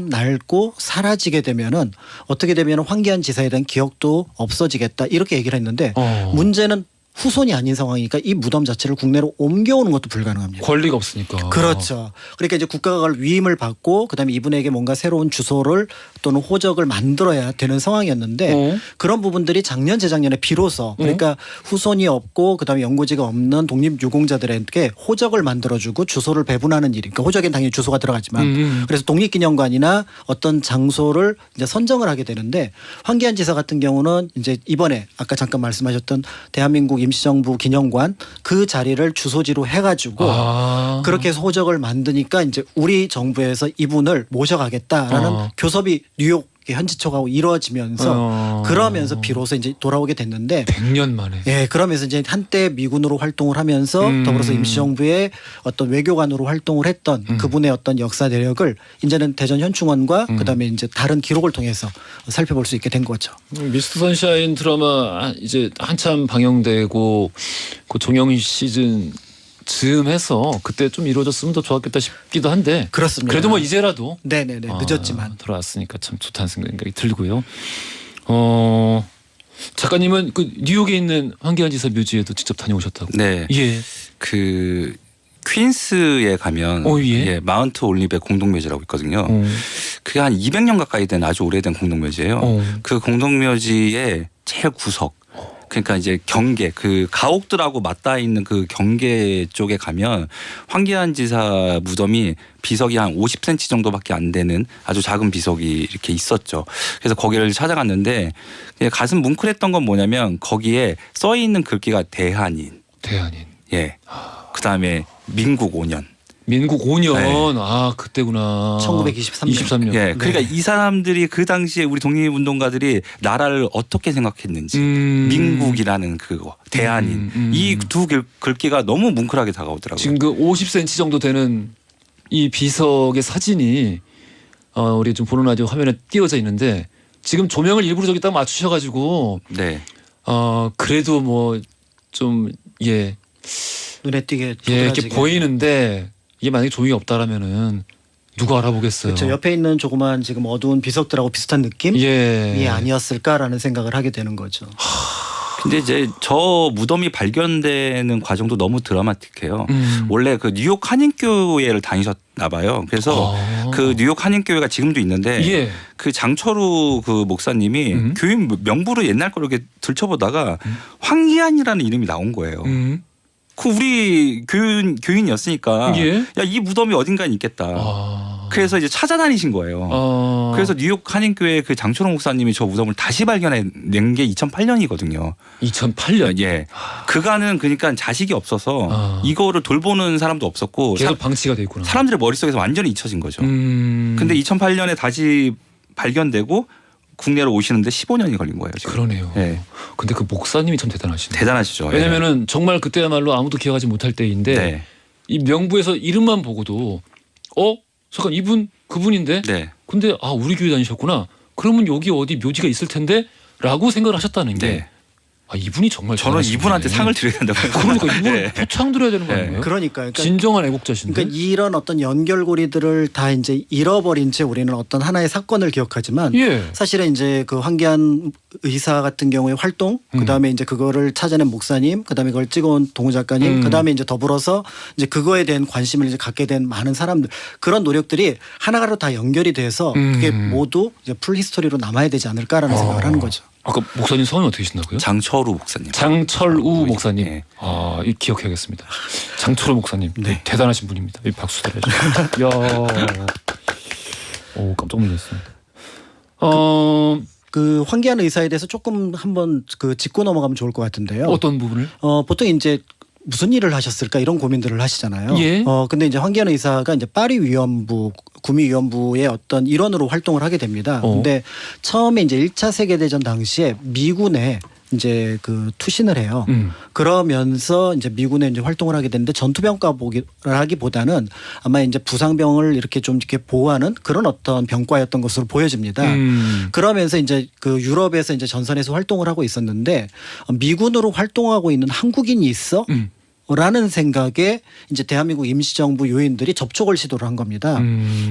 [SPEAKER 4] 낡고 사라지게 되면은 어떻게 되면 황교안 지사에 대한 기억도 없어지겠다 이렇게 얘기를 했는데 문제는 후손이 아닌 상황이니까 이 무덤 자체를 국내로 옮겨오는 것도 불가능합니다.
[SPEAKER 1] 권리가 없으니까.
[SPEAKER 4] 그렇죠. 그러니까 이제 국가가 그걸 위임을 받고 그다음에 이분에게 뭔가 새로운 주소를 또는 호적을 만들어야 되는 상황이었는데 그런 부분들이 작년 재작년에 비로소 그러니까 후손이 없고 그다음에 연고지가 없는 독립유공자들에게 호적을 만들어주고 주소를 배분하는 일이 그러니까 호적엔 당연히 주소가 들어가지만 그래서 독립기념관이나 어떤 장소를 이제 선정을 하게 되는데 황교안 지사 같은 경우는 이제 이번에 아까 잠깐 말씀하셨던 대한민국 임시정부 기념관 그 자리를 주소지로 해가지고 그렇게 해서 호적을 만드니까 이제 우리 정부에서 이분을 모셔가겠다라는 교섭이 뉴욕 현지촉하고 이루어지면서 그러면서 비로소 이제 돌아오게 됐는데
[SPEAKER 1] 100년 만에.
[SPEAKER 4] 예, 그러면서 이제 한때 미군으로 활동을 하면서 더불어서 임시정부의 어떤 외교관으로 활동을 했던 그분의 어떤 역사 내력을 이제는 대전 현충원과 그다음에 이제 다른 기록을 통해서 살펴볼 수 있게 된 거죠.
[SPEAKER 1] 미스터 선샤인 드라마 이제 한참 방영되고 그 종영 시즌 즈음해서 그때 좀 이루어졌으면 더 좋았겠다 싶기도 한데
[SPEAKER 4] 그렇습니다.
[SPEAKER 1] 그래도 뭐 이제라도
[SPEAKER 4] 네네네 늦었지만
[SPEAKER 1] 돌아왔으니까 참 좋다는 생각이 들고요. 작가님은 그 뉴욕에 있는 황교안 지사 묘지에도 직접 다녀오셨다고.
[SPEAKER 5] 네.
[SPEAKER 1] 예.
[SPEAKER 5] 그 퀸스에 가면 예, 마운트 올리브의 공동묘지라고 있거든요. 그게 한 200년 가까이 된 아주 오래된 공동묘지예요. 그 공동묘지의 제일 구석 그러니까 이제 경계 그 가옥들하고 맞닿아 있는 그 경계 쪽에 가면 황교안 지사 무덤이 비석이 한 50cm 정도밖에 안 되는 아주 작은 비석이 이렇게 있었죠. 그래서 거기를 찾아갔는데 가슴 뭉클했던 건 뭐냐면 거기에 써 있는 글귀가 대한인. 예. 그다음에 민국 5년.
[SPEAKER 1] 민국 5년.
[SPEAKER 5] 네.
[SPEAKER 1] 아 그때구나.
[SPEAKER 4] 1923년.
[SPEAKER 1] 23년.
[SPEAKER 5] 예. 그러니까 이 사람들이 그 당시에 우리 독립운동가들이 나라를 어떻게 생각했는지 민국이라는 그거 대한인 이 두 글귀가 너무 뭉클하게 다가오더라고요.
[SPEAKER 1] 지금 그 50cm 정도 되는 이 비석의 사진이 우리 좀 보는 라디오 화면에 띄워져 있는데 지금 조명을 일부러 저기다 맞추셔가지고
[SPEAKER 5] 네.
[SPEAKER 1] 그래도 뭐 좀 예.
[SPEAKER 4] 눈에 띄게
[SPEAKER 1] 예, 이렇게 보이는데 이게 만약에 조명이 없다라면은 누가 알아보겠어요.
[SPEAKER 4] 그렇죠. 옆에 있는 조그만 지금 어두운 비석들하고 비슷한 느낌이
[SPEAKER 1] 예.
[SPEAKER 4] 아니었을까라는 생각을 하게 되는 거죠.
[SPEAKER 5] 근데 이제 저 무덤이 발견되는 과정도 너무 드라마틱해요. 원래 그 뉴욕 한인교회를 다니셨나 봐요. 그래서 그 뉴욕 한인교회가 지금도 있는데
[SPEAKER 1] 예.
[SPEAKER 5] 그 장철우 그 목사님이 교인 명부를 옛날 걸 이렇게 들춰보다가 황기안이라는 이름이 나온 거예요. 그 우리 교인이었으니까
[SPEAKER 1] 예?
[SPEAKER 5] 야, 이 무덤이 어딘가에 있겠다. 그래서 이제 찾아다니신 거예요. 그래서 뉴욕 한인교회 그 장철호 목사님이 저 무덤을 다시 발견해낸 게 2008년이거든요.
[SPEAKER 1] 2008년.
[SPEAKER 5] 예. 그간은 그러니까 자식이 없어서 이거를 돌보는 사람도 없었고
[SPEAKER 1] 계속 방치가 돼 있구나.
[SPEAKER 5] 사람들의 머릿속에서 완전히 잊혀진 거죠. 근데 2008년에 다시 발견되고 국내로 오시는데 15년이 걸린 거예요. 지금.
[SPEAKER 1] 그러네요.
[SPEAKER 5] 네.
[SPEAKER 1] 근데 그 목사님이 참 대단하시네요.
[SPEAKER 5] 대단하시죠.
[SPEAKER 1] 왜냐면은 정말 그때야말로 아무도 기억하지 못할 때인데
[SPEAKER 5] 네.
[SPEAKER 1] 이 명부에서 이름만 보고도 잠깐 이분 그분인데
[SPEAKER 5] 네.
[SPEAKER 1] 근데 우리 교회 다니셨구나. 그러면 여기 어디 묘지가 있을 텐데라고 생각을 하셨다는 게
[SPEAKER 5] 네.
[SPEAKER 1] 이분이 정말
[SPEAKER 5] 저는
[SPEAKER 1] 대단하신
[SPEAKER 5] 이분한테
[SPEAKER 1] 분이네.
[SPEAKER 5] 상을 드려야 된다고
[SPEAKER 1] 그러니까
[SPEAKER 5] 생각합니다.
[SPEAKER 1] 이분은 표창 드려야 되는 거
[SPEAKER 5] 네.
[SPEAKER 1] 아닌가요?
[SPEAKER 4] 그러니까
[SPEAKER 1] 진정한 애국자신데.
[SPEAKER 4] 그러니까 이런 어떤 연결고리들을 다 이제 잃어버린 채 우리는 어떤 하나의 사건을 기억하지만
[SPEAKER 1] 예.
[SPEAKER 4] 사실은 이제 그 황교안 의사 같은 경우의 활동, 그다음에 이제 그거를 찾아낸 목사님, 그다음에 그걸 찍어온 동우 작가님, 그다음에 이제 더불어서 이제 그거에 대한 관심을 이제 갖게 된 많은 사람들 그런 노력들이 하나가로 다 연결이 돼서 그게 모두 이제 풀 히스토리로 남아야 되지 않을까라는 생각을 하는 거죠.
[SPEAKER 1] 아까 목사님 성이 어떻게 되신다고요?
[SPEAKER 5] 장철우 목사님.
[SPEAKER 1] 장철우 목사님.
[SPEAKER 5] 네.
[SPEAKER 1] 이 기억해야겠습니다. 장철우 목사님.
[SPEAKER 4] 네.
[SPEAKER 1] 대단하신 분입니다. 이 박수 드려야죠. 야. 오, 깜짝 놀랐어요.
[SPEAKER 4] 그 황교안 의사에 대해서 조금 한번 그 짚고 넘어가면 좋을 것 같은데요.
[SPEAKER 1] 어떤 부분을?
[SPEAKER 4] 보통 이제 무슨 일을 하셨을까 이런 고민들을 하시잖아요.
[SPEAKER 1] 예.
[SPEAKER 4] 근데 이제 황교안 의사가 이제 파리 위원부 구미위원부의 어떤 일원으로 활동을 하게 됩니다. 근데 처음에 이제 1차 세계대전 당시에 미군의 이제 그 투신을 해요. 그러면서 이제 미군에 이제 활동을 하게 되는데 전투병과라기보다는 아마 이제 부상병을 이렇게 좀 이렇게 보호하는 그런 어떤 병과였던 것으로 보여집니다. 그러면서 이제 그 유럽에서 이제 전선에서 활동을 하고 있었는데 미군으로 활동하고 있는 한국인이 있어? 라는 생각에 이제 대한민국 임시정부 요인들이 접촉을 시도를 한 겁니다.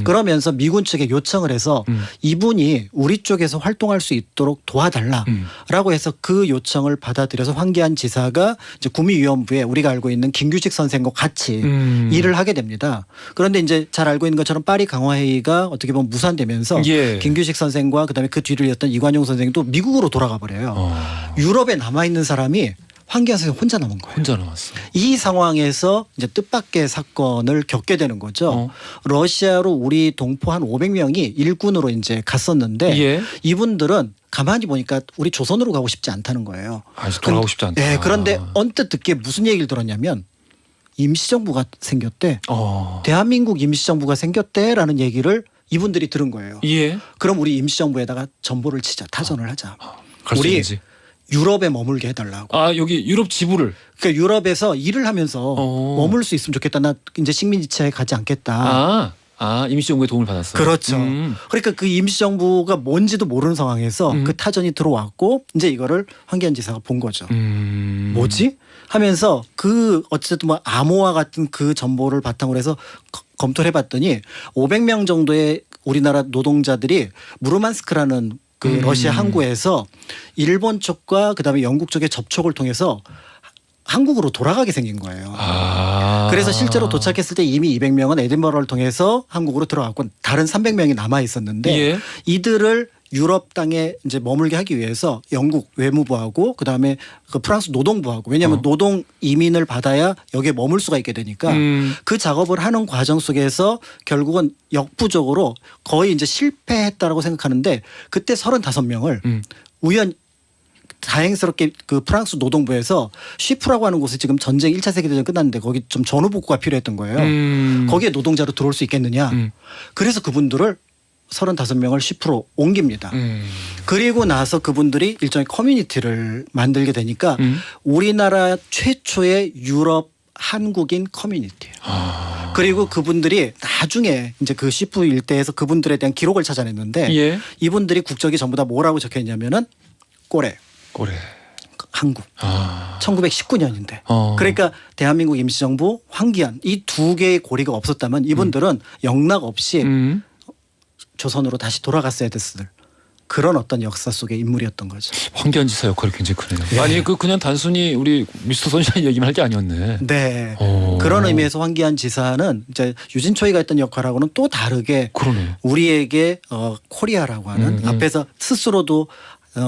[SPEAKER 4] 그러면서 미군 측에 요청을 해서 이분이 우리 쪽에서 활동할 수 있도록 도와달라라고 해서 그 요청을 받아들여서 황기안 지사가 이제 구미위원부에 우리가 알고 있는 김규식 선생과 같이 일을 하게 됩니다. 그런데 이제 잘 알고 있는 것처럼 파리 강화회의가 어떻게 보면 무산되면서
[SPEAKER 1] 예.
[SPEAKER 4] 김규식 선생과 그다음에 그 뒤를 이었던 이관용 선생도 미국으로 돌아가 버려요. 유럽에 남아 있는 사람이 황기안 선생 혼자 남은 거예요.
[SPEAKER 1] 혼자 남았어.
[SPEAKER 4] 이 상황에서 이제 뜻밖의 사건을 겪게 되는 거죠. 러시아로 우리 동포 한 500명이 일군으로 이제 갔었는데
[SPEAKER 1] 예.
[SPEAKER 4] 이분들은 가만히 보니까 우리 조선으로 가고 싶지 않다는 거예요.
[SPEAKER 1] 아직 돌아가고 싶지 않다.
[SPEAKER 4] 네, 그런데 언뜻 듣기에 무슨 얘기를 들었냐면 임시정부가 생겼대. 대한민국 임시정부가 생겼대라는 얘기를 이분들이 들은 거예요.
[SPEAKER 1] 예.
[SPEAKER 4] 그럼 우리 임시정부에다가 전보를 치자. 타전을 하자.
[SPEAKER 1] 갈수
[SPEAKER 4] 우리
[SPEAKER 1] 있는지.
[SPEAKER 4] 유럽에 머물게 해달라고.
[SPEAKER 1] 아 여기 유럽 지부를.
[SPEAKER 4] 그러니까 유럽에서 일을 하면서 머물 수 있으면 좋겠다. 나 이제 식민지체에 가지 않겠다.
[SPEAKER 1] 임시정부의 도움을 받았어요.
[SPEAKER 4] 그렇죠. 그러니까 그 임시정부가 뭔지도 모르는 상황에서 그 타전이 들어왔고 이제 이거를 황기안 지사가 본 거죠. 뭐지? 하면서 그 어쨌든 뭐 암호화 같은 그 정보를 바탕으로 해서 검토를 해봤더니 500명 정도의 우리나라 노동자들이 무르만스크라는 그 러시아 항구에서 일본 쪽과 그다음에 영국 쪽의 접촉을 통해서 한국으로 돌아가게 생긴 거예요. 그래서 실제로 도착했을 때 이미 200명은 에딘버러를 통해서 한국으로 들어갔고 다른 300명이 남아 있었는데
[SPEAKER 1] 예.
[SPEAKER 4] 이들을 유럽 땅에 이제 머물게 하기 위해서 영국 외무부하고 그다음에 그 프랑스 노동부하고 왜냐하면 노동 이민을 받아야 여기에 머물 수가 있게 되니까 그 작업을 하는 과정 속에서 결국은 역부족으로 거의 이제 실패했다라고 생각하는데 그때 35명을 다행스럽게 그 프랑스 노동부에서 쉬프라고 하는 곳에 지금 전쟁 1차 세계대전 끝났는데 거기 좀 전후복구가 필요했던 거예요. 거기에 노동자로 들어올 수 있겠느냐. 그래서 그분들을 35명을 쉬프로 옮깁니다. 그리고 나서 그분들이 일종의 커뮤니티를 만들게 되니까 우리나라 최초의 유럽 한국인 커뮤니티예요. 그리고 그분들이 나중에 이제 그 쉬프 일대에서 그분들에 대한 기록을 찾아냈는데
[SPEAKER 1] 예.
[SPEAKER 4] 이분들이 국적이 전부 다 뭐라고 적혀 있냐면은 꼬레. 한국. 1919년인데. 그러니까 대한민국 임시정부 황기안 이 두 개의 고리가 없었다면 이분들은 영락 없이 조선으로 다시 돌아갔어야 됐을 그런 어떤 역사 속의 인물이었던 거죠.
[SPEAKER 1] 황기안 지사 역할이 굉장히 크네요. 아니 그냥 단순히 우리 미스터 선샤인 얘기만 할 게 아니었네.
[SPEAKER 4] 네. 그런 의미에서 황기안 지사는 이제 유진초이가 했던 역할하고는 또 다르게
[SPEAKER 1] 그러네.
[SPEAKER 4] 우리에게 코리아라고 하는 앞에서 스스로도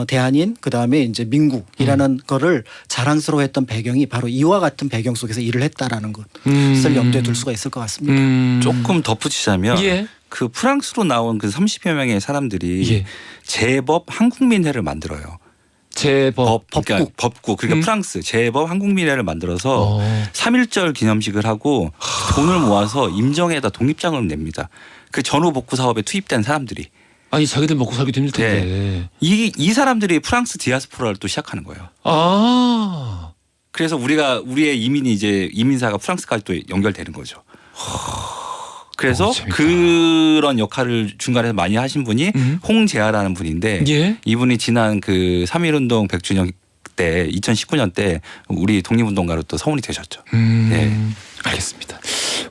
[SPEAKER 4] 대한인 그다음에 이제 민국이라는 거를 자랑스러워했던 배경이 바로 이와 같은 배경 속에서 일을 했다라는 것을 염두에 둘 수가 있을 것 같습니다.
[SPEAKER 5] 조금 덧붙이자면
[SPEAKER 1] 예.
[SPEAKER 5] 그 프랑스로 나온 그 30여 명의 사람들이
[SPEAKER 1] 예.
[SPEAKER 5] 제법 한국민회를 만들어요.
[SPEAKER 1] 제법
[SPEAKER 5] 그러니까 법국 그러니까 프랑스 제법 한국민회를 만들어서 3.1절 기념식을 하고 돈을 모아서 임정에다 독립장을 냅니다. 그 전후 복구 사업에 투입된 사람들이.
[SPEAKER 1] 아니 자기들 먹고 살기도 힘들 텐데.
[SPEAKER 5] 네. 이 사람들이 프랑스 디아스포라를 또 시작하는 거예요. 그래서 우리의 이민이 이제 이민사가 프랑스까지 또 연결되는 거죠. 그래서 그런 역할을 중간에서 많이 하신 분이 홍재하라는 분인데
[SPEAKER 1] 예?
[SPEAKER 5] 이분이 지난 그 3.1운동 100주년 때 2019년 때 우리 독립운동가로 또 서문이 되셨죠. 네.
[SPEAKER 1] 알겠습니다.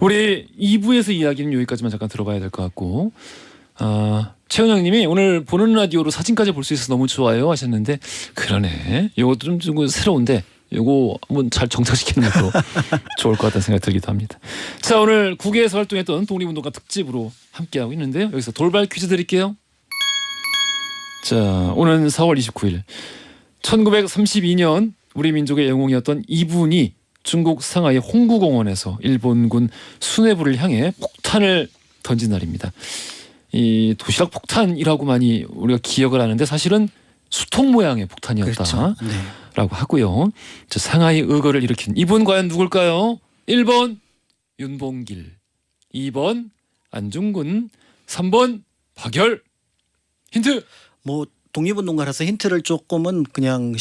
[SPEAKER 1] 우리 2부에서 이야기는 여기까지만 잠깐 들어봐야 될 것 같고 최은영님이 오늘 보는 라디오로 사진까지 볼 수 있어서 너무 좋아요 하셨는데 그러네. 이것도 좀 새로운데 이거 한번 잘 정착시키는 것도 좋을 것 같다는 생각이 들기도 합니다. 자 오늘 국외에서 활동했던 독립운동가 특집으로 함께하고 있는데요. 여기서 돌발 퀴즈 드릴게요. 자 오늘 4월 29일 1932년 우리 민족의 영웅이었던 이분이 중국 상하이 홍구공원에서 일본군 수뇌부를 향해 폭탄을 던진 날입니다. 이 도시락 폭탄이라고 많이 우리가 기억을 하는데 사실은 수통 모양의 폭탄이었다라고
[SPEAKER 4] 그렇죠. 네.
[SPEAKER 1] 하고요. 저 상하이 의거를 일으킨 이분 과연 누굴까요? 1번 윤봉길, 2번 안중근, 3번 박열. 힌트.
[SPEAKER 4] 뭐 독립운동가라서 힌트를 조금은 그냥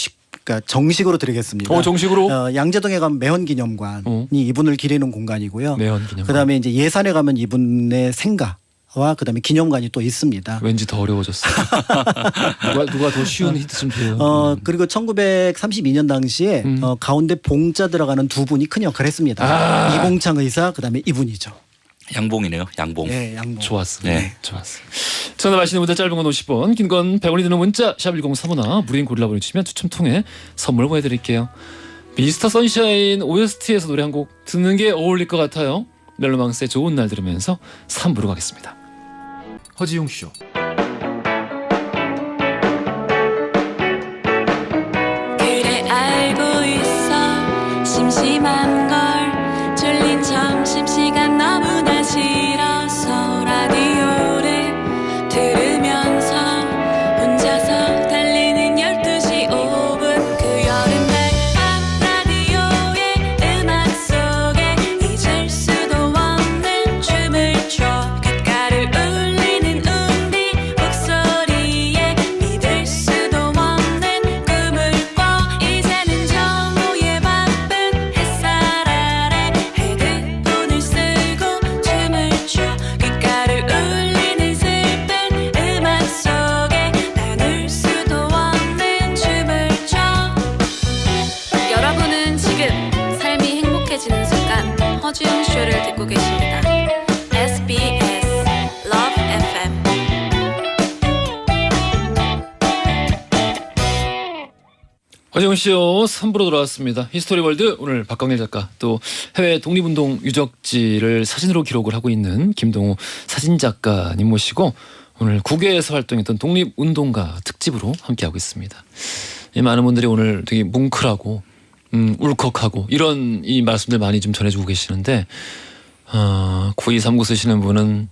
[SPEAKER 4] 그러니까 정식으로 드리겠습니다.
[SPEAKER 1] 정식으로
[SPEAKER 4] 양재동에 가면 매헌기념관이 이분을 기리는 공간이고요.
[SPEAKER 1] 매헌기념관.
[SPEAKER 4] 그다음에 이제 예산에 가면 이분의 생가와 그다음에 기념관이 또 있습니다.
[SPEAKER 1] 왠지 더 어려워졌어. 누가 더 쉬운 힌트 좀 줘요.
[SPEAKER 4] 그리고 1932년 당시에 가운데 봉자 들어가는 두 분이 큰 역할을 했습니다. 이봉창 의사 그다음에 이분이죠.
[SPEAKER 5] 양봉이네요. 양봉.
[SPEAKER 4] 네, 양봉.
[SPEAKER 1] 좋았어.
[SPEAKER 5] 네.
[SPEAKER 1] 좋았어. 전화 하시는 문자 짧은 건 50원, 긴 건 100원이 드는 문자 샵 1035나 무료인 고릴라 보내주시면 추첨 통해 선물 보내드릴게요. 미스터 선샤인 OST에서 노래 한 곡 듣는 게 어울릴 것 같아요. 멜로망스의 좋은 날 들으면서 3부로 가겠습니다. 허지용 쇼.
[SPEAKER 6] 그래 알고 있어 심심한 걸 졸린 점심시간 너무나 싫어서 라디오를 들으면서 혼자서 달리는 12시 5분 그 여름날 밤 라디오의 음악 속에 잊을 수도 없는 춤을 춰 귓가를 울리는 운디 목소리에 믿을 수도 없는 꿈을 꿔 이제는 정오의 바쁜 햇살 아래 헤드폰을 쓰고 춤을 춰 귓가를 울리는 슬픈 음악 속에 나눌 수도 없는 춤을 춰 여러분은 지금 삶이 행복해지는 순간 허지웅 쇼를 듣고 계십니다. SBS Love FM
[SPEAKER 1] 허지용 쇼 3부로 돌아왔습니다. 히스토리 월드 오늘 박광일 작가 또 해외 독립운동 유적지를 사진으로 기록을 하고 있는 김동우 사진작가님 모시고 오늘 국외에서 활동했던 독립운동가 특집으로 함께하고 있습니다. 이 많은 분들이 오늘 되게 뭉클하고 울컥하고 이런 이 말씀들 많이 좀 전해주고 계시는데 9239 쓰시는 분은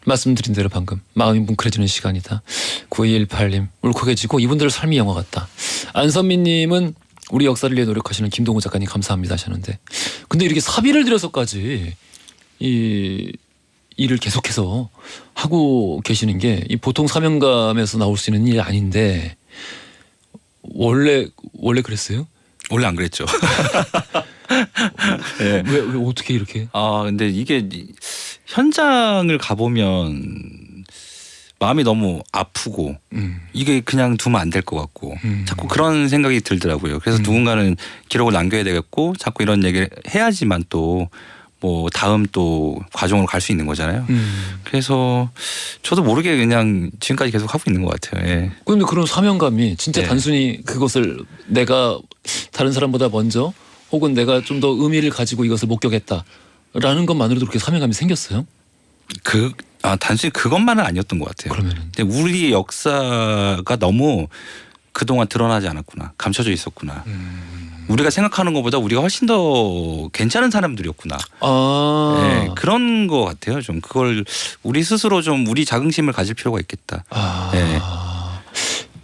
[SPEAKER 1] 말씀드린 대로 방금 마음이 뭉클해지는 시간이다. 9218님 울컥해지고 이분들의 삶이 영화 같다. 안선미님은 우리 역사를 위해 노력하시는 김동우 작가님 감사합니다 하셨는데 근데 이렇게 사비를 들여서까지 이 일을 계속해서 하고 계시는 게 이 보통 사명감에서 나올 수 있는 일이 아닌데 원래 그랬어요?
[SPEAKER 5] 원래 안 그랬죠. 네.
[SPEAKER 1] 왜 어떻게 이렇게?
[SPEAKER 5] 근데 이게 현장을 가보면 마음이 너무 아프고 이게 그냥 두면 안 될 것 같고 자꾸 그런 생각이 들더라고요. 그래서 누군가는 기록을 남겨야 되겠고 자꾸 이런 얘기를 해야지만 또 뭐 다음 또 과정으로 갈 수 있는 거잖아요. 그래서 저도 모르게 그냥 지금까지 계속 하고 있는 것 같아요. 예.
[SPEAKER 1] 그런데 그런 사명감이 진짜
[SPEAKER 5] 네.
[SPEAKER 1] 단순히 그것을 내가 다른 사람보다 먼저 혹은 내가 좀 더 의미를 가지고 이것을 목격했다라는 것만으로도 그렇게 사명감이 생겼어요?
[SPEAKER 5] 단순히 그것만은 아니었던 것 같아요.
[SPEAKER 1] 그러면은
[SPEAKER 5] 근데 우리 역사가 너무 그동안 드러나지 않았구나. 감춰져 있었구나. 우리가 생각하는 것보다 우리가 훨씬 더 괜찮은 사람들이었구나. 네, 그런 것 같아요. 좀 그걸 우리 스스로 좀 우리 자긍심을 가질 필요가 있겠다. 네.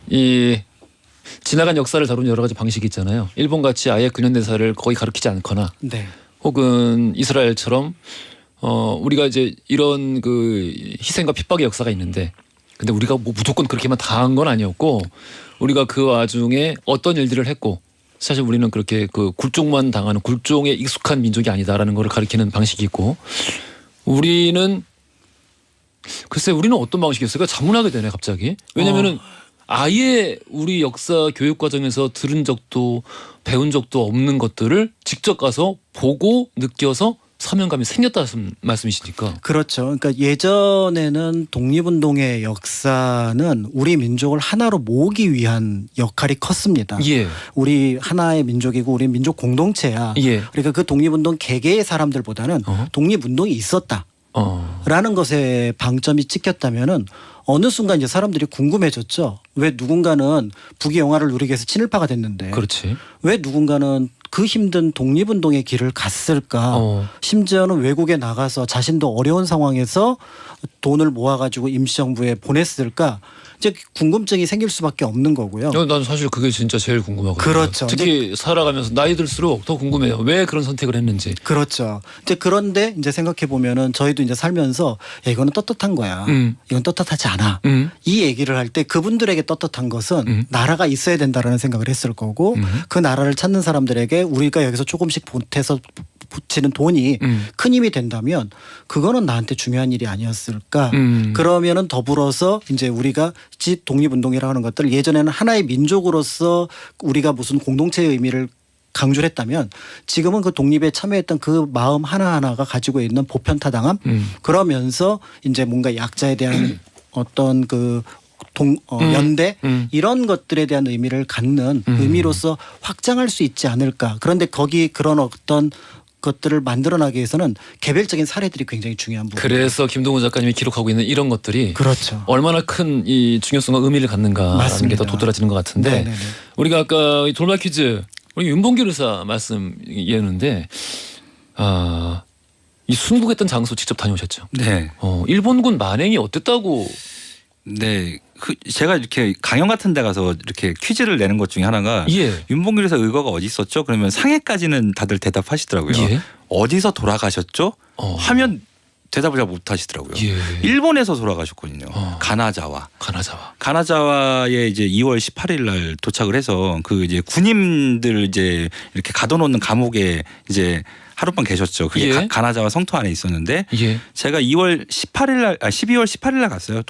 [SPEAKER 1] 이 지나간 역사를 다루는 여러 가지 방식이 있잖아요. 일본 같이 아예 근현대사를 거의 가르치지 않거나
[SPEAKER 4] 네.
[SPEAKER 1] 혹은 이스라엘처럼 우리가 이제 이런 그 희생과 핍박의 역사가 있는데 근데 우리가 뭐 무조건 그렇게만 당한 건 아니었고 우리가 그 와중에 어떤 일들을 했고 사실 우리는 그렇게 그 굴종만 당하는 굴종에 익숙한 민족이 아니다라는 걸 가리키는 방식이 있고 우리는 글쎄 우리는 어떤 방식이었을까 자문하게 되네 갑자기. 왜냐면은 아예 우리 역사 교육 과정에서 들은 적도 배운 적도 없는 것들을 직접 가서 보고 느껴서 사명감이 생겼다는 말씀이시니까.
[SPEAKER 4] 그렇죠. 그러니까 예전에는 독립운동의 역사는 우리 민족을 하나로 모으기 위한 역할이 컸습니다.
[SPEAKER 1] 예.
[SPEAKER 4] 우리 하나의 민족이고 우리 민족 공동체야.
[SPEAKER 1] 예.
[SPEAKER 4] 그러니까 그 독립운동 개개의 사람들보다는 독립운동이 있었다. 라는 것에 방점이 찍혔다면은 어느 순간 이제 사람들이 궁금해졌죠. 왜 누군가는 북의 영화를 누리기 위해서 친일파가 됐는데
[SPEAKER 1] 그렇지.
[SPEAKER 4] 왜 누군가는 그 힘든 독립운동의 길을 갔을까. 심지어는 외국에 나가서 자신도 어려운 상황에서 돈을 모아가지고 임시정부에 보냈을까. 이제 궁금증이 생길 수밖에 없는 거고요.
[SPEAKER 1] 난 사실 그게 진짜 제일 궁금하거든요.
[SPEAKER 4] 그렇죠.
[SPEAKER 1] 특히 살아가면서 나이 들수록 더 궁금해요. 왜 그런 선택을 했는지.
[SPEAKER 4] 그렇죠. 이제 그런데 이제 생각해 보면은 저희도 이제 살면서 야, 이거는 떳떳한 거야. 이건 떳떳하지 않아. 이 얘기를 할 때 그분들에게 떳떳한 것은 나라가 있어야 된다라는 생각을 했을 거고 그 나라를 찾는 사람들에게 우리가 여기서 조금씩 보태서 붙이는 돈이 큰 힘이 된다면 그거는 나한테 중요한 일이 아니었을까. 그러면은 더불어서 이제 우리가 독립운동이라고 하는 것들 예전에는 하나의 민족으로서 우리가 무슨 공동체의 의미를 강조를 했다면 지금은 그 독립에 참여했던 그 마음 하나하나가 가지고 있는 보편타당함 그러면서 이제 뭔가 약자에 대한 어떤 그 연대 이런 것들에 대한 의미를 갖는 의미로서 확장할 수 있지 않을까. 그런데 거기 그런 어떤 것들을 만들어나기 위해서는 개별적인 사례들이 굉장히 중요한 부분.
[SPEAKER 1] 그래서 김동훈 작가님이 기록하고 있는 이런 것들이
[SPEAKER 4] 그렇죠.
[SPEAKER 1] 얼마나 큰 이 중요성과 의미를 갖는가라는 게 더 도드라지는 것 같은데
[SPEAKER 4] 네네네.
[SPEAKER 1] 우리가 아까 이 돌발 퀴즈 우리 윤봉길 의사 말씀이었는데 이 순국했던 장소 직접 다녀오셨죠?
[SPEAKER 5] 네.
[SPEAKER 1] 일본군 만행이 어땠다고?
[SPEAKER 5] 네. 제가 이렇게 강연 같은 데 가서 이렇게 퀴즈를 내는 것 중에 하나가
[SPEAKER 1] 예.
[SPEAKER 5] 윤봉길 의사 의거가 어디 있었죠? 그러면 상해까지는 다들 대답하시더라고요.
[SPEAKER 1] 예.
[SPEAKER 5] 어디서 돌아가셨죠? 하면 대답을 잘 못하시더라고요.
[SPEAKER 1] 예.
[SPEAKER 5] 일본에서 돌아가셨거든요. 가나자와. 가나자와에 이제 2월 18일 날 도착을 해서 그 이제 군인들 이제 이렇게 가둬놓는 감옥에 이제 하룻밤 계셨죠. 그게
[SPEAKER 1] 예.
[SPEAKER 5] 가나자와 성토 안에 있었는데
[SPEAKER 1] 예.
[SPEAKER 5] 제가 12월 18일 날 갔어요.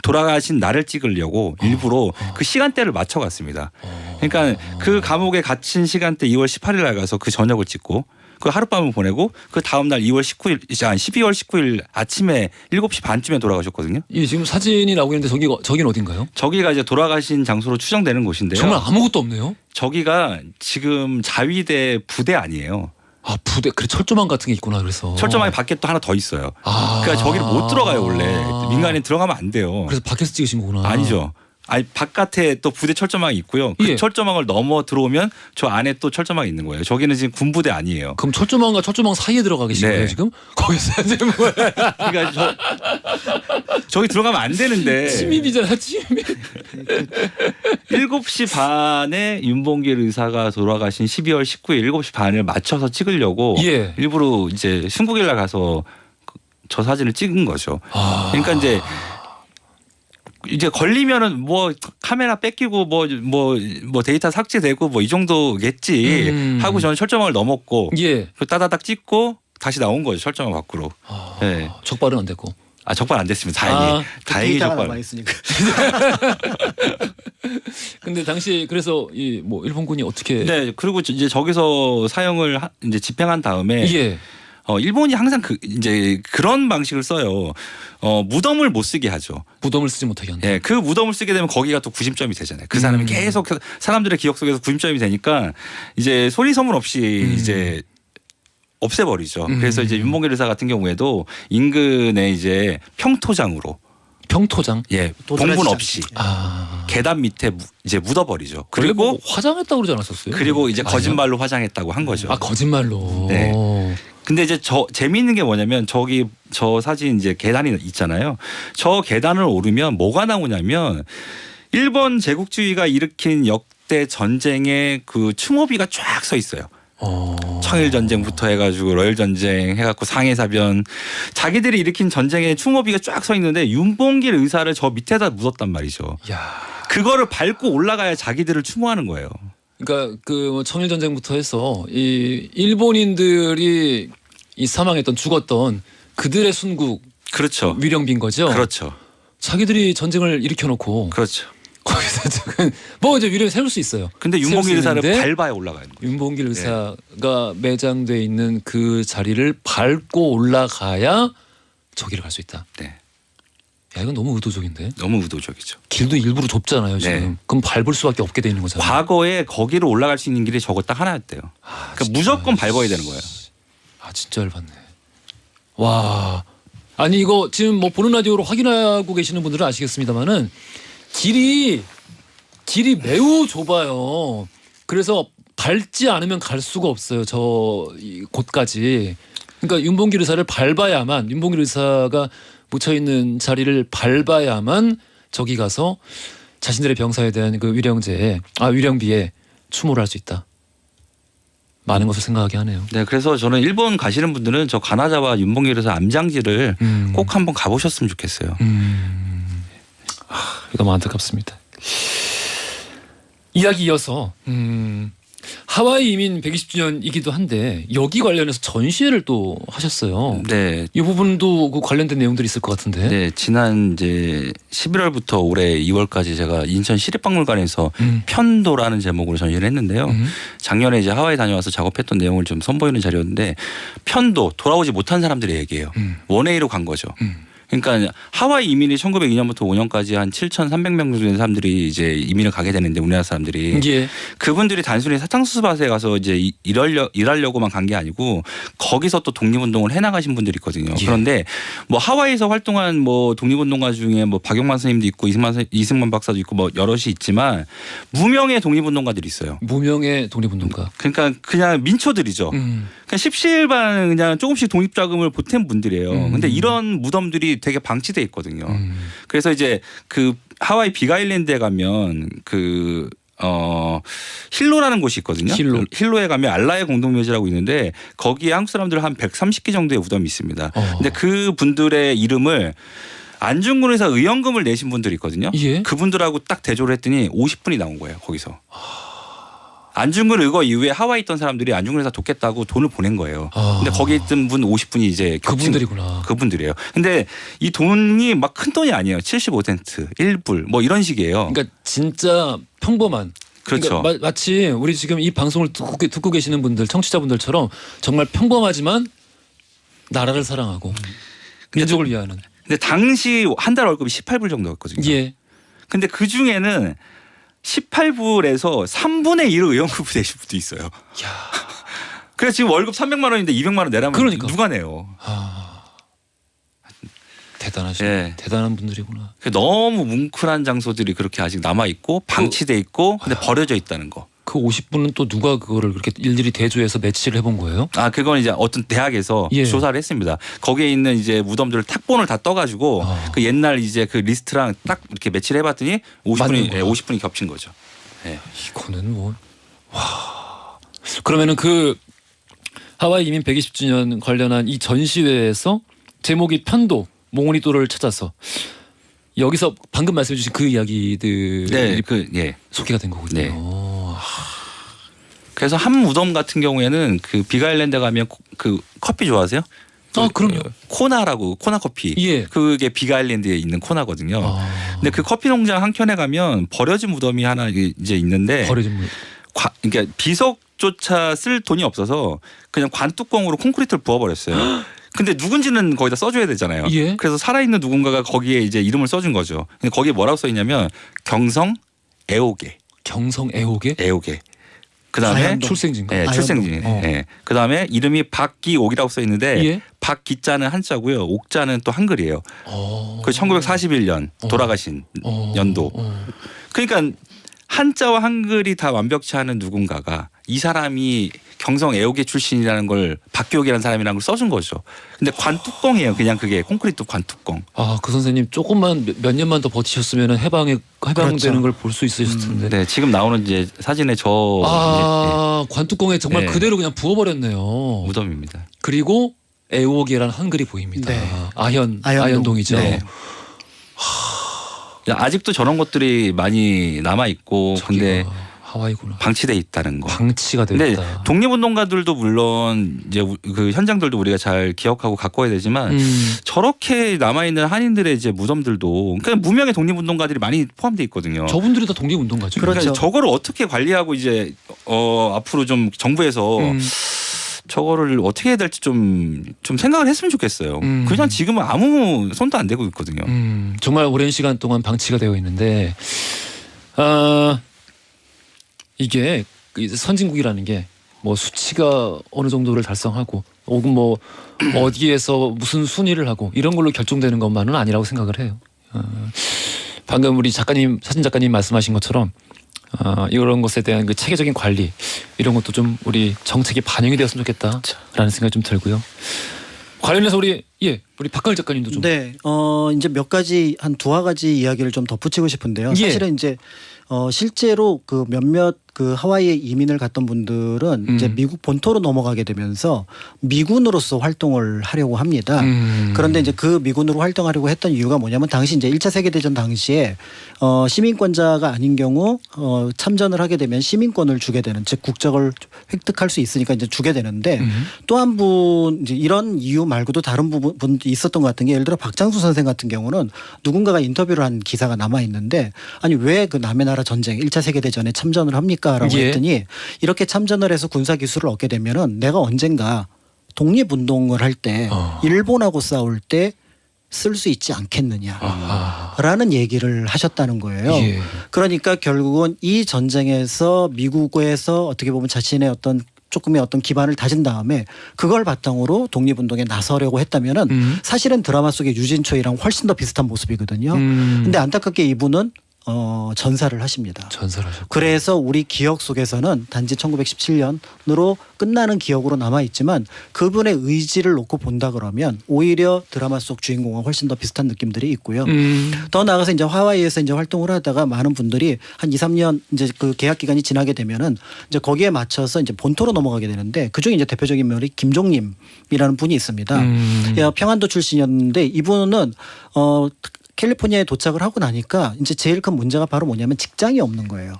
[SPEAKER 5] 돌아가신 날을 찍으려고 일부러 그 시간대를 맞춰 갔습니다. 그러니까 그 감옥에 갇힌 시간대 2월 18일 날 가서 그 저녁을 찍고 그 하룻밤을 보내고 그 다음 날 12월 19일 아침에 7시 반쯤에 돌아가셨거든요.
[SPEAKER 1] 예, 지금 사진이 나오고 있는데 저긴 어딘가요?
[SPEAKER 5] 저기가 이제 돌아가신 장소로 추정되는 곳인데요.
[SPEAKER 1] 정말 아무것도 없네요.
[SPEAKER 5] 저기가 지금 자위대 부대 아니에요.
[SPEAKER 1] 아 부대 그래 철조망 같은 게 있구나 그래서
[SPEAKER 5] 철조망이 밖에 또 하나 더 있어요. 그러니까 저기를 못 들어가요 원래. 민간인 들어가면 안 돼요.
[SPEAKER 1] 그래서 밖에서 찍으신 거구나.
[SPEAKER 5] 아니죠. 아니 바깥에 또 부대 철조망이 있고요. 그
[SPEAKER 1] 예.
[SPEAKER 5] 철조망을 넘어 들어오면 저 안에 또 철조망이 있는 거예요. 저기는 지금 군부대 아니에요.
[SPEAKER 1] 그럼 철조망과 철조망 사이에 들어가 계신
[SPEAKER 5] 네.
[SPEAKER 1] 거예요 지금? 거기서 이제 뭐야?
[SPEAKER 5] 그러니까 저기 들어가면 안 되는데.
[SPEAKER 1] 침입이잖아 침입.
[SPEAKER 5] 7시 반에 윤봉길 의사가 돌아가신 12월 19일 7시 반을 맞춰서 찍으려고
[SPEAKER 1] 예.
[SPEAKER 5] 일부러 이제 순국일 날 가서 저 사진을 찍은 거죠. 그러니까 이제 걸리면은 뭐 카메라 뺏기고 뭐 데이터 삭제되고 뭐 이 정도겠지 하고 저는 철조망을 넘었고
[SPEAKER 1] 예.
[SPEAKER 5] 그 따다닥 찍고 다시 나온 거죠. 철조망 밖으로. 네.
[SPEAKER 1] 적발은 안 됐고.
[SPEAKER 5] 적발 안 됐습니다. 다행히. 다행히
[SPEAKER 4] 데이터가
[SPEAKER 5] 적발.
[SPEAKER 4] 남아 있으니까.
[SPEAKER 1] 근데 당시 그래서 이 뭐 일본군이 어떻게?
[SPEAKER 5] 네. 그리고 이제 저기서 사형을 이제 집행한 다음에
[SPEAKER 1] 예.
[SPEAKER 5] 일본이 항상 이제 그런 방식을 써요. 무덤을 못 쓰게 하죠.
[SPEAKER 1] 무덤을 쓰지 못하게 한다.
[SPEAKER 5] 예, 그 무덤을 쓰게 되면 거기가 또 구심점이 되잖아요. 그 사람이 계속 사람들의 기억 속에서 구심점이 되니까 이제 소리 소문 없이 이제 없애버리죠. 그래서 이제 윤봉길 의사 같은 경우에도 인근에 이제 평토장으로
[SPEAKER 1] 평토장.
[SPEAKER 5] 예,
[SPEAKER 4] 도드라지지
[SPEAKER 5] 봉분 없이 계단 밑에 이제 묻어버리죠.
[SPEAKER 1] 그리고
[SPEAKER 5] 그리고
[SPEAKER 1] 화장했다고 그러지 않았었어요?
[SPEAKER 5] 그리고 이제
[SPEAKER 1] 아니요?
[SPEAKER 5] 거짓말로 화장했다고 한 거죠.
[SPEAKER 1] 거짓말로.
[SPEAKER 5] 네. 근데 이제 재미있는 게 뭐냐면 저 사진 이제 계단이 있잖아요. 저 계단을 오르면 뭐가 나오냐면 일본 제국주의가 일으킨 역대 전쟁의 그 추모비가 쫙 서 있어요. 청일 전쟁부터 해가지고 러일 전쟁 해갖고 상해사변 자기들이 일으킨 전쟁의 추모비가 쫙 서 있는데 윤봉길 의사를 저 밑에다 묻었단 말이죠.
[SPEAKER 1] 야.
[SPEAKER 5] 그거를 밟고 올라가야 자기들을 추모하는 거예요.
[SPEAKER 1] 그러니까 그 청일 전쟁부터 해서 이 일본인들이 이 사망했던 죽었던 그들의 순국
[SPEAKER 5] 그렇죠.
[SPEAKER 1] 위령빈 거죠.
[SPEAKER 5] 그렇죠.
[SPEAKER 1] 자기들이 전쟁을 일으켜놓고
[SPEAKER 5] 그렇죠.
[SPEAKER 1] 거기서 지금 뭐 이제 위령 세울 수 있어요.
[SPEAKER 5] 근데
[SPEAKER 1] 세울
[SPEAKER 5] 윤봉길
[SPEAKER 1] 수
[SPEAKER 5] 의사를
[SPEAKER 1] 있는데
[SPEAKER 5] 밟아야 올라가는 거예요.
[SPEAKER 1] 윤봉길 의사가 매장돼 있는 그 자리를 밟고 올라가야 저기를 갈 수 있다.
[SPEAKER 5] 네.
[SPEAKER 1] 야 이건 너무 의도적인데.
[SPEAKER 5] 너무 의도적이죠.
[SPEAKER 1] 길도 일부러 좁잖아요 지금.
[SPEAKER 5] 네.
[SPEAKER 1] 그럼 밟을 수밖에 없게 돼 있는 거잖아요.
[SPEAKER 5] 과거에 거기로 올라갈 수 있는 길이 저거 딱 하나였대요. 그러니까
[SPEAKER 1] 진짜.
[SPEAKER 5] 무조건 밟아야 되는 거예요.
[SPEAKER 1] 진짜 열받네. 와. 아니 이거 지금 뭐 보는 라디오로 확인하고 계시는 분들은 아시겠습니다만은 길이 매우 좁아요. 그래서 밟지 않으면 갈 수가 없어요. 저 곳까지. 그러니까 윤봉길 의사를 밟아야만 윤봉길 의사가 묻혀 있는 자리를 밟아야만 저기 가서 자신들의 병사에 대한 그 위령비에 추모를 할 수 있다. 많은 것을 생각하게 하네요.
[SPEAKER 5] 네, 그래서 저는 일본 가시는 분들은 저 가나자와 윤봉길에서 암장지를 꼭 한번 가보셨으면 좋겠어요.
[SPEAKER 1] 이거 너무 안타깝습니다. 이야기 이어서 하와이 이민 120주년이기도 한데 여기 관련해서 전시회를 또 하셨어요.
[SPEAKER 5] 네,
[SPEAKER 1] 이 부분도 그 관련된 내용들이 있을 것 같은데.
[SPEAKER 5] 네, 지난 이제 11월부터 올해 2월까지 제가 인천 시립박물관에서 편도라는 제목으로 전시를 했는데요. 작년에 이제 하와이 다녀와서 작업했던 내용을 좀 선보이는 자료인데 편도 돌아오지 못한 사람들의 얘기예요. 원웨이로 간 거죠. 그러니까 하와이 이민이 1902년부터 5년까지 한 7,300명 정도 되는 사람들이 이제 이민을 가게 되는데 우리나라 사람들이
[SPEAKER 1] 예.
[SPEAKER 5] 그분들이 단순히 사탕수수밭에 가서 이제 일하려고만 간 게 아니고 거기서 또 독립운동을 해나가신 분들이 있거든요.
[SPEAKER 1] 예.
[SPEAKER 5] 그런데 뭐 하와이에서 활동한 뭐 독립운동가 중에 뭐 박용만 선생님도 있고 이승만 박사도 있고 뭐 여럿이 있지만 무명의 독립운동가들이 있어요.
[SPEAKER 1] 무명의 독립운동가.
[SPEAKER 5] 그러니까 그냥 민초들이죠. 그냥 십시일반 그냥 조금씩 독립자금을 보탠 분들이에요. 근데 이런 무덤들이 되게 방치돼 있거든요. 그래서 이제 그 하와이 빅아일랜드에 가면 힐로라는 곳이 있거든요. 힐로에 가면 알라의 공동묘지라고 있는데 거기에 한국 사람들 한 130개 정도의 무덤이 있습니다. 근데 그 분들의 이름을 안중근에서 의연금을 내신 분들이 있거든요.
[SPEAKER 1] 예.
[SPEAKER 5] 그분들하고 딱 대조를 했더니 50분이 나온 거예요. 거기서. 안중근 의거 이후에 하와이 있던 사람들이 안중근에서 돕겠다고 돈을 보낸 거예요. 근데 거기에 있던 분 50분이 이제
[SPEAKER 1] 그분들이구나.
[SPEAKER 5] 그분들이에요. 근데 이 돈이 막 큰 돈이 아니에요. 75센트, 1불 뭐 이런 식이에요.
[SPEAKER 1] 그러니까 진짜 평범한.
[SPEAKER 5] 그렇죠.
[SPEAKER 1] 그러니까 마치 우리 지금 이 방송을 듣고 계시는 분들, 청취자분들처럼 정말 평범하지만 나라를 사랑하고 민족을 위하는.
[SPEAKER 5] 근데 당시 한 달 월급이 18불 정도였거든요.
[SPEAKER 1] 예.
[SPEAKER 5] 근데 그 중에는 18불에서 3분의 1을 의원급을 내실 분도 있어요. 그래서 지금 월급 300만 원인데 200만 원 내라면
[SPEAKER 1] 그러니까.
[SPEAKER 5] 누가 내요?
[SPEAKER 1] 대단하시네.
[SPEAKER 5] 예.
[SPEAKER 1] 대단한 분들이구나.
[SPEAKER 5] 너무 뭉클한 장소들이 그렇게 아직 남아 있고 방치돼 있고 근데 버려져 있다는 거.
[SPEAKER 1] 그 50분은 또 누가 그거를 그렇게 일일이 대조해서 매치를 해본 거예요?
[SPEAKER 5] 그건 이제 어떤 대학에서
[SPEAKER 1] 예.
[SPEAKER 5] 조사를 했습니다. 거기에 있는 이제 무덤들을 탁본을 다 떠가지고 그 옛날 이제 그 리스트랑 딱 이렇게 매치를 해봤더니 50분이 겹친 거죠. 예.
[SPEAKER 1] 이거는 뭐 와. 그러면은 그 하와이 이민 120주년 관련한 이 전시회에서 제목이 편도 몽우리도를 찾아서 여기서 방금 말씀해주신 그 이야기들이
[SPEAKER 5] 예.
[SPEAKER 1] 소개가 된 거군요.
[SPEAKER 5] 네. 그래서 한 무덤 같은 경우에는 그 빅아일랜드 가면 그 커피 좋아하세요?
[SPEAKER 1] 그럼요.
[SPEAKER 5] 코나라고 코나 커피.
[SPEAKER 1] 예.
[SPEAKER 5] 그게 빅아일랜드에 있는 코나거든요. 근데 그 커피 농장 한 켠에 가면 버려진 무덤이 하나 이제 있는데
[SPEAKER 1] 버려진 물.
[SPEAKER 5] 그러니까 비석조차 쓸 돈이 없어서 그냥 관뚜껑으로 콘크리트를 부어버렸어요. 근데 누군지는 거기다 써줘야 되잖아요.
[SPEAKER 1] 예.
[SPEAKER 5] 그래서 살아있는 누군가가 거기에 이제 이름을 써준 거죠. 근데 거기에 뭐라고 써있냐면 경성 애오게.
[SPEAKER 1] 경성 애호계?
[SPEAKER 5] 애오게. 그다음에
[SPEAKER 4] 아현동.
[SPEAKER 1] 출생진가?
[SPEAKER 5] 네, 출생진. 네. 그다음에 이름이 박기옥이라고 써 있는데
[SPEAKER 1] 예.
[SPEAKER 5] 박기자는 한자고요. 옥자는 또 한글이에요. 그 1941년 돌아가신 연도. 그러니까 한자와 한글이 다 완벽치 않은 누군가가 이 사람이 경성 애호계 출신이라는 걸 박기옥이라는 사람이라는 걸 써준 거죠. 근데 관뚜껑이에요. 그냥 그게 콘크리트 관뚜껑.
[SPEAKER 1] 그 선생님 조금만 몇 년만 더 버티셨으면 해방되는
[SPEAKER 4] 그렇죠.
[SPEAKER 1] 걸 볼 수 있으셨을 텐데.
[SPEAKER 5] 네, 지금 나오는 이제 사진에
[SPEAKER 1] 관뚜껑에 정말
[SPEAKER 5] 네.
[SPEAKER 1] 그대로 그냥 부어버렸네요.
[SPEAKER 5] 무덤입니다.
[SPEAKER 1] 그리고 애호계라는 한글이 보입니다.
[SPEAKER 4] 네.
[SPEAKER 1] 아현동이죠.
[SPEAKER 5] 네. 아직도 저런 것들이 많이 남아 있고 근데
[SPEAKER 1] 하와이구나.
[SPEAKER 5] 방치돼 있다는 거.
[SPEAKER 1] 방치가
[SPEAKER 5] 근데
[SPEAKER 1] 됐다.
[SPEAKER 5] 독립운동가들도 물론 이제 그 현장들도 우리가 잘 기억하고 가꿔야 되지만 저렇게 남아 있는 한인들의 이제 무덤들도 그러니까 무명의 독립운동가들이 많이 포함돼 있거든요.
[SPEAKER 1] 저분들이 다 독립운동가죠.
[SPEAKER 4] 그렇죠.
[SPEAKER 5] 그러니까 저거를 어떻게 관리하고 이제 앞으로 좀 정부에서 저거를 어떻게 해야 될지 좀 생각을 했으면 좋겠어요. 그냥 지금은 아무 손도 안 대고 있거든요.
[SPEAKER 1] 정말 오랜 시간 동안 방치가 되어 있는데 이게 선진국이라는 게 뭐 수치가 어느 정도를 달성하고 혹은 뭐 어디에서 무슨 순위를 하고 이런 걸로 결정되는 것만은 아니라고 생각을 해요. 방금 우리 사진 작가님 말씀하신 것처럼 이런 것에 대한 그 체계적인 관리 이런 것도 좀 우리 정책에 반영이 되었으면 좋겠다라는 생각이 좀 들고요. 관련해서 우리 박가을 작가님도 좀.
[SPEAKER 4] 네, 이제 몇 가지 한 두어 가지 이야기를 좀 덧붙이고 싶은데요.
[SPEAKER 1] 예.
[SPEAKER 4] 사실은 이제 실제로 그 몇몇 그 하와이에 이민을 갔던 분들은 이제 미국 본토로 넘어가게 되면서 미군으로서 활동을 하려고 합니다. 그런데 이제 그 미군으로 활동하려고 했던 이유가 뭐냐면 당시 이제 1차 세계대전 당시에 시민권자가 아닌 경우 참전을 하게 되면 시민권을 주게 되는, 즉 국적을 획득할 수 있으니까 이제 주게 되는데 또 한 분 이제 이런 이유 말고도 다른 분도 있었던 것 같은 게, 예를 들어 박장수 선생 같은 경우는 누군가가 인터뷰를 한 기사가 남아 있는데, 아니 왜 그 남의 나라 전쟁 1차 세계대전에 참전을 합니까? 라고
[SPEAKER 1] 예.
[SPEAKER 4] 했더니 이렇게 참전을 해서 군사 기술을 얻게 되면은 내가 언젠가 독립운동을 할 때 일본하고 싸울 때 쓸 수 있지 않겠느냐라는 얘기를 하셨다는 거예요.
[SPEAKER 1] 예.
[SPEAKER 4] 그러니까 결국은 이 전쟁에서 미국에서 어떻게 보면 자신의 어떤 조금의 어떤 기반을 다진 다음에 그걸 바탕으로 독립운동에 나서려고 했다면은 사실은 드라마 속의 유진초이랑 훨씬 더 비슷한 모습이거든요. 근데 안타깝게 이분은 전사를 하십니다.
[SPEAKER 1] 전사를 하셨고.
[SPEAKER 4] 그래서 우리 기억 속에서는 단지 1917년으로 끝나는 기억으로 남아 있지만 그분의 의지를 놓고 본다 그러면 오히려 드라마 속 주인공과 훨씬 더 비슷한 느낌들이 있고요. 더 나아가서 이제 하와이에서 이제 활동을 하다가 많은 분들이 한 2, 3년 이제 그 계약 기간이 지나게 되면은 이제 거기에 맞춰서 이제 본토로 넘어가게 되는데, 그중에 이제 대표적인 인물이 김종림이라는 분이 있습니다. 평안도 출신이었는데 이분은 캘리포니아에 도착을 하고 나니까 이제 제일 큰 문제가 바로 뭐냐면 직장이 없는 거예요.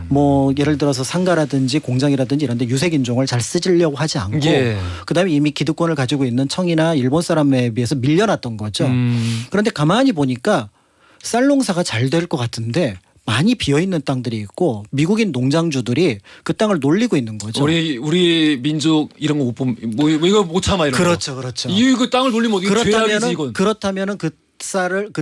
[SPEAKER 4] 뭐 예를 들어서 상가라든지 공장이라든지 이런 데 유색 인종을 잘 쓰려고 하지 않고
[SPEAKER 1] 예.
[SPEAKER 4] 그다음에 이미 기득권을 가지고 있는 청이나 일본 사람에 비해서 밀려났던 거죠. 그런데 가만히 보니까 쌀 농사가 잘 될 것 같은데 많이 비어있는 땅들이 있고 미국인 농장주들이 그 땅을 놀리고 있는 거죠.
[SPEAKER 1] 우리 민족 이런 거 못 보면 뭐 이거 못 참아 이런
[SPEAKER 4] 그렇죠,
[SPEAKER 1] 거.
[SPEAKER 4] 그렇죠.
[SPEAKER 1] 이거 땅을 놀리면 이거 죄악이지 이건.
[SPEAKER 4] 그렇다면은 그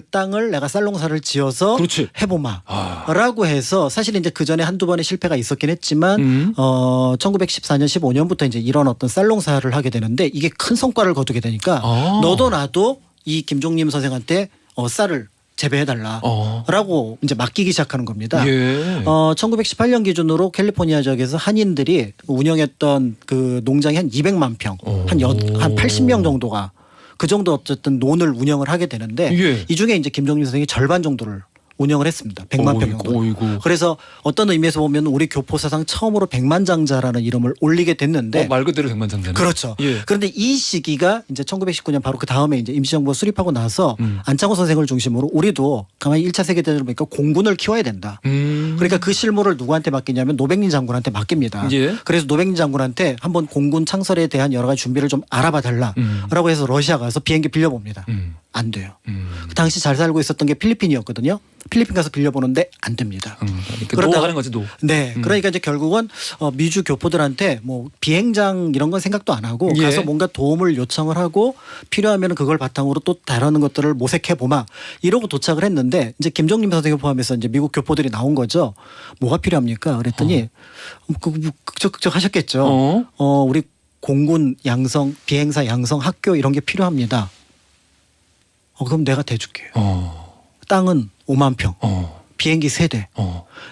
[SPEAKER 4] 땅을 내가 쌀농사를 지어서
[SPEAKER 1] 그렇지.
[SPEAKER 4] 해보마라고 해서 사실 이제 그 전에 한두 번의 실패가 있었긴 했지만 1914년 15년부터 이제 이런 어떤 쌀농사를 하게 되는데 이게 큰 성과를 거두게 되니까 너도 나도 이 김종림 선생한테 쌀을 재배해달라라고 이제 맡기기 시작하는 겁니다.
[SPEAKER 1] 예.
[SPEAKER 4] 1918년 기준으로 캘리포니아 지역에서 한인들이 운영했던 그 농장이 한 200만 평, 한 80명 정도가 그 정도 어쨌든 논을 운영을 하게 되는데
[SPEAKER 1] 예.
[SPEAKER 4] 이 중에 이제 김종림 선생이 절반 정도를 운영을 했습니다. 100만 평 정도.
[SPEAKER 1] 어이구.
[SPEAKER 4] 그래서 어떤 의미에서 보면 우리 교포사상 처음으로 백만장자라는 이름을 올리게 됐는데
[SPEAKER 1] 말 그대로 백만장자네.
[SPEAKER 4] 그렇죠.
[SPEAKER 1] 예.
[SPEAKER 4] 그런데 이 시기가 이제 1919년 바로 그 다음에 이제 임시정부가 수립하고 나서 안창호 선생을 중심으로 우리도 가만히 1차 세계대전을 보니까 공군을 키워야 된다. 그러니까 그 실무를 누구한테 맡기냐면 노백린 장군한테 맡깁니다.
[SPEAKER 1] 예.
[SPEAKER 4] 그래서 노백린 장군한테 한번 공군 창설에 대한 여러 가지 준비를 좀 알아봐 달라라고 해서 러시아 가서 비행기 빌려봅니다. 안 돼요. 그 당시 잘 살고 있었던 게 필리핀이었거든요. 필리핀 가서 빌려보는데 안 됩니다.
[SPEAKER 1] 그러다 가는 거지 또.
[SPEAKER 4] 네, 그러니까 이제 결국은 미주 교포들한테 뭐 비행장 이런 건 생각도 안 하고
[SPEAKER 1] 예.
[SPEAKER 4] 가서 뭔가 도움을 요청을 하고 필요하면 그걸 바탕으로 또 다른 것들을 모색해 보마 이러고 도착을 했는데 이제 김종림 선생을 포함해서 이제 미국 교포들이 나온 거죠. 뭐가 필요합니까? 그랬더니 그저 하셨겠죠. 우리 공군 양성 비행사 양성 학교 이런 게 필요합니다. 그럼 내가 대줄게요. 땅은 5만 평. 비행기 3대.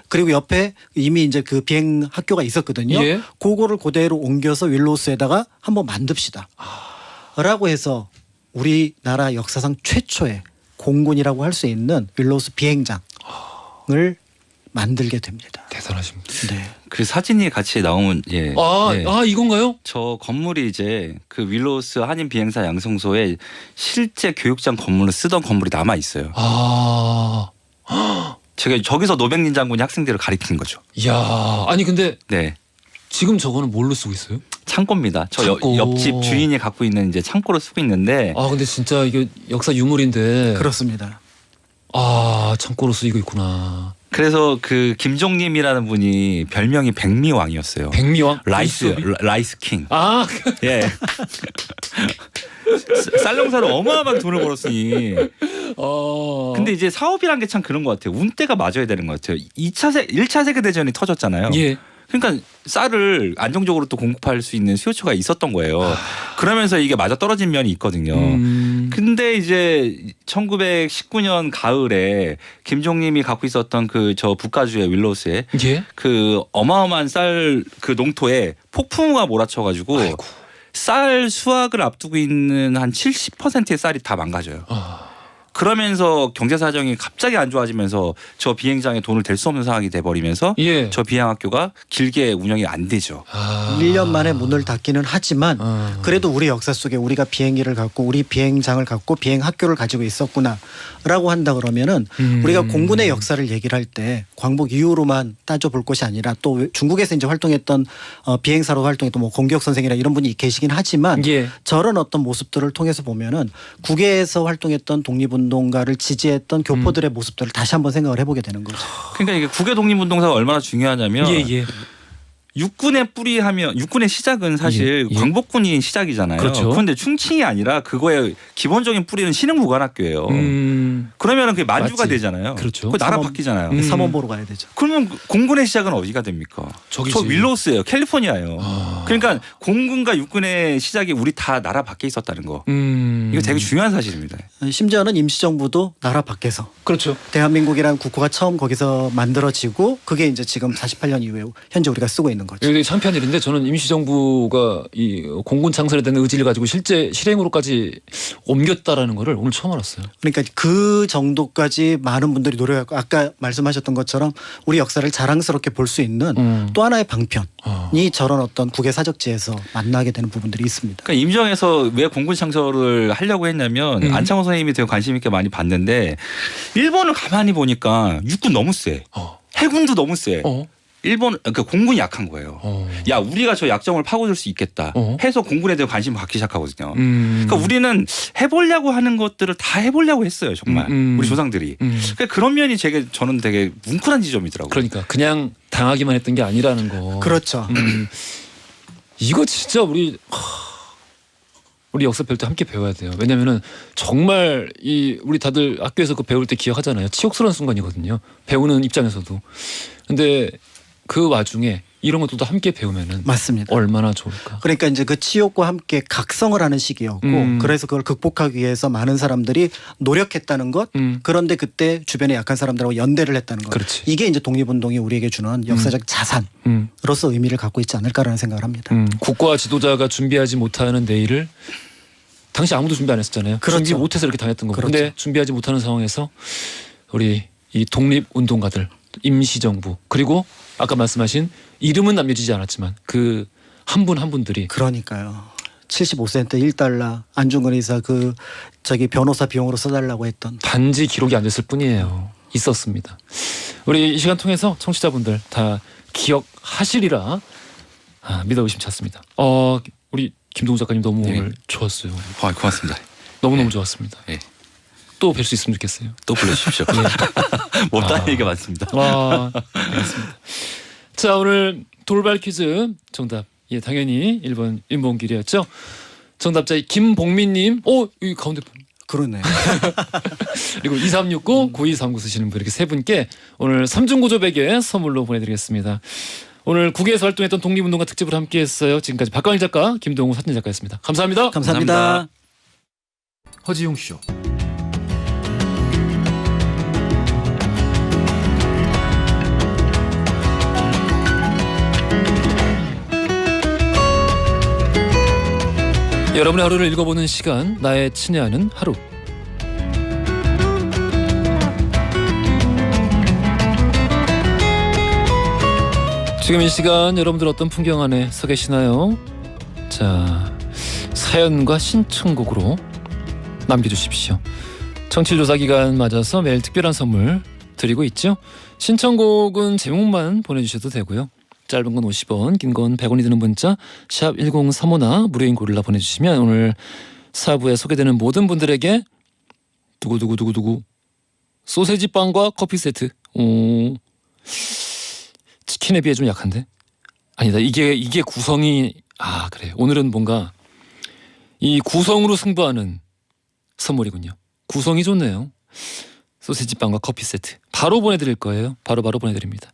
[SPEAKER 4] 그리고 옆에 이미 이제 그 비행 학교가 있었거든요.
[SPEAKER 1] 예.
[SPEAKER 4] 그거를 그대로 옮겨서 윌로우스에다가 한번 만듭시다. 라고 해서 우리나라 역사상 최초의 공군이라고 할 수 있는 윌로우스 비행장을 만들게 됩니다.
[SPEAKER 1] 대단하십니다.
[SPEAKER 4] 네.
[SPEAKER 5] 그 사진이 같이 나오면 예.
[SPEAKER 1] 이건가요?
[SPEAKER 5] 저 건물이 이제 그 윌로우스 한인 비행사 양성소에 실제 교육장 건물로 쓰던 건물이 남아 있어요. 제가 저기서 노백린 장군이 학생들을 가리킨 거죠.
[SPEAKER 1] 이야, 아니 근데
[SPEAKER 5] 네.
[SPEAKER 1] 지금 저거는 뭘로 쓰고 있어요?
[SPEAKER 5] 창고입니다. 저
[SPEAKER 1] 창고.
[SPEAKER 5] 옆집 주인이 갖고 있는 이제 창고로 쓰고 있는데.
[SPEAKER 1] 근데 진짜 이게 역사 유물인데.
[SPEAKER 4] 그렇습니다.
[SPEAKER 1] 창고로 쓰이고 있구나.
[SPEAKER 5] 그래서 그 김종림이라는 분이 별명이 백미왕이었어요.
[SPEAKER 1] 백미왕?
[SPEAKER 5] 라이스 킹. 예. 쌀농사로 어마어마한 돈을 벌었으니. 근데 이제 사업이란 게 참 그런 것 같아요. 운때가 맞아야 되는 것 같아요. 1차 세계대전이 터졌잖아요.
[SPEAKER 1] 예.
[SPEAKER 5] 그러니까 쌀을 안정적으로 또 공급할 수 있는 수요처가 있었던 거예요. 그러면서 이게 맞아 떨어진 면이 있거든요. 근데 이제 1919년 가을에 김종림이 갖고 있었던 그 저 북가주의 윌로우스에
[SPEAKER 1] 예?
[SPEAKER 5] 그 어마어마한 쌀 그 농토에 폭풍우가 몰아쳐가지고 쌀 수확을 앞두고 있는 한 70%의 쌀이 다 망가져요. 그러면서 경제 사정이 갑자기 안 좋아지면서 저 비행장에 돈을 댈 수 없는 상황이 돼버리면서
[SPEAKER 1] 예.
[SPEAKER 5] 저 비행학교가 길게 운영이 안 되죠.
[SPEAKER 4] 1년 만에 문을 닫기는 하지만 그래도 우리 역사 속에 우리가 비행기를 갖고 우리 비행장을 갖고 비행학교를 가지고 있었구나라고 한다 그러면은 우리가 공군의 역사를 얘기를 할 때 광복 이후로만 따져볼 것이 아니라 또 중국에서 이제 활동했던 비행사로 활동했던 뭐 공격 선생이라 이런 분이 계시긴 하지만
[SPEAKER 1] 예.
[SPEAKER 4] 저런 어떤 모습들을 통해서 보면은 국외에서 활동했던 독립운동가를 지지했던 교포들의 모습들을 다시 한번 생각을 해보게 되는 거죠.
[SPEAKER 5] 그러니까 이게 국외 독립운동사가 얼마나 중요하냐면
[SPEAKER 1] 예, 예.
[SPEAKER 5] 육군의 뿌리하면 육군의 시작은 사실
[SPEAKER 1] 예, 예.
[SPEAKER 5] 광복군이 시작이잖아요.
[SPEAKER 1] 그렇죠.
[SPEAKER 5] 그런데 충칭이 아니라 그거의 기본적인 뿌리는 신흥무관학교예요. 그러면은 그게 만주가
[SPEAKER 1] 맞지.
[SPEAKER 5] 되잖아요.
[SPEAKER 1] 그렇죠.
[SPEAKER 5] 그 나라
[SPEAKER 4] 삼원-
[SPEAKER 5] 바뀌잖아요.
[SPEAKER 4] 삼원 보러 가야 되죠.
[SPEAKER 5] 그러면 공군의 시작은 어디가 됩니까?
[SPEAKER 1] 저기지.
[SPEAKER 5] 저 윌로우스예요. 캘리포니아예요. 그러니까 공군과 육군의 시작이 우리 다 나라 밖에 있었다는 거. 이거 되게 중요한 사실입니다.
[SPEAKER 4] 심지어는 임시정부도 나라 밖에서
[SPEAKER 1] 그렇죠.
[SPEAKER 4] 대한민국이라는 국호가 처음 거기서 만들어지고 그게 이제 지금 48년 이후에 현재 우리가 쓰고 있는 거죠.
[SPEAKER 1] 이게 되게 창피한 일인데 저는 임시정부가 이 공군 창설에 대한 의지를 가지고 실제 실행으로까지 옮겼다라는 거를 오늘 처음 알았어요.
[SPEAKER 4] 그러니까 그 정도까지 많은 분들이 노력하고 아까 말씀하셨던 것처럼 우리 역사를 자랑스럽게 볼 수 있는 또 하나의 방편이 저런 어떤 국외 사적지에서 만나게 되는 부분들이 있습니다.
[SPEAKER 5] 그러니까 임정에서 왜 공군 창설을 하려고 했냐면 안창호 선생님이 되게 관심 있게 많이 봤는데 일본을 가만히 보니까 육군 너무 세. 해군도 너무 세. 일본 그러니까 공군이 약한 거예요. 야 우리가 저 약점을 파고들 수 있겠다 해서 공군에 대해 관심을 갖기 시작하거든요. 그러니까 우리는 해보려고 하는 것들을 다 해보려고 했어요. 정말 우리 조상들이. 그러니까 그런 면이 저는 되게 뭉클한 지점이더라고요.
[SPEAKER 1] 그러니까 그냥 당하기만 했던 게 아니라는 거.
[SPEAKER 4] 그렇죠.
[SPEAKER 1] 이거 진짜 우리 역사 배울 때 함께 배워야 돼요. 왜냐면은 정말 우리 다들 학교에서 그 배울 때 기억하잖아요. 치욕스러운 순간이거든요. 배우는 입장에서도. 근데 그 와중에 이런 것도 함께 배우면은
[SPEAKER 4] 맞습니다.
[SPEAKER 1] 얼마나 좋을까.
[SPEAKER 4] 그러니까 이제 그 치욕과 함께 각성을 하는 시기였고 그래서 그걸 극복하기 위해서 많은 사람들이 노력했다는 것 그런데 그때 주변에 약한 사람들하고 연대를 했다는 것
[SPEAKER 1] 그렇지.
[SPEAKER 4] 이게 이제 독립운동이 우리에게 주는 역사적 자산으로서 의미를 갖고 있지 않을까라는 생각을 합니다.
[SPEAKER 1] 국가 지도자가 준비하지 못하는 내일을 당시 아무도 준비 안 했었잖아요.
[SPEAKER 4] 그렇죠.
[SPEAKER 1] 준비 못해서 이렇게 당했던 거고.
[SPEAKER 4] 그렇죠.
[SPEAKER 1] 근데 준비하지 못하는 상황에서 우리 이 독립운동가들 임시정부 그리고 아까 말씀하신 이름은 남겨지지 않았지만 그 한 분 한 분들이
[SPEAKER 4] 그러니까요. 75센트 1달러 안중근 의사 저기 변호사 비용으로 써달라고 했던
[SPEAKER 1] 단지 기록이 안 됐을 뿐이에요. 있었습니다. 우리 이 시간 통해서 청취자분들 다 기억하시리라 믿어 의심치 않습니다. 우리 김동우 작가님 너무
[SPEAKER 5] 네.
[SPEAKER 1] 오늘 좋았어요.
[SPEAKER 5] 고맙습니다.
[SPEAKER 1] 너무너무 좋았습니다.
[SPEAKER 5] 예.
[SPEAKER 1] 또 뵐 수 있으면 좋겠어요.
[SPEAKER 5] 또 불러주십시오. 못다는 얘기가 많습니다.
[SPEAKER 1] 알겠습니다. 자 오늘 돌발 퀴즈 정답 당연히 1번 임봉길이었죠. 정답자 김봉민님 여기 가운데
[SPEAKER 4] 그러네.
[SPEAKER 1] 그리고 2369 9239 쓰시는 분 이렇게 세 분께 오늘 3중 구조 베개 선물로 보내드리겠습니다. 오늘 국외에서 활동했던 독립운동가 특집을 함께했어요. 지금까지 박광일 작가 김동우 사진작가였습니다. 감사합니다.
[SPEAKER 4] 감사합니다.
[SPEAKER 1] 허지용 쇼. 여러분의 하루를 읽어보는 시간 나의 친애하는 하루. 지금 이 시간 여러분들 어떤 풍경 안에 서 계시나요? 자 사연과 신청곡으로 남겨주십시오. 청취조사 기간 맞아서 매일 특별한 선물 드리고 있죠. 신청곡은 제목만 보내주셔도 되고요. 짧은 건 50원, 긴 건 100원이 드는 문자 샵 1035나 무료인 고릴라 보내주시면 오늘 4부에 소개되는 모든 분들에게 두구두구두구두구 소세지 빵과 커피 세트. 치킨에 비해 좀 약한데? 아니다. 이게 구성이 그래. 오늘은 뭔가 이 구성으로 승부하는 선물이군요. 구성이 좋네요. 소세지 빵과 커피 세트 바로 보내드릴 거예요. 바로 보내드립니다.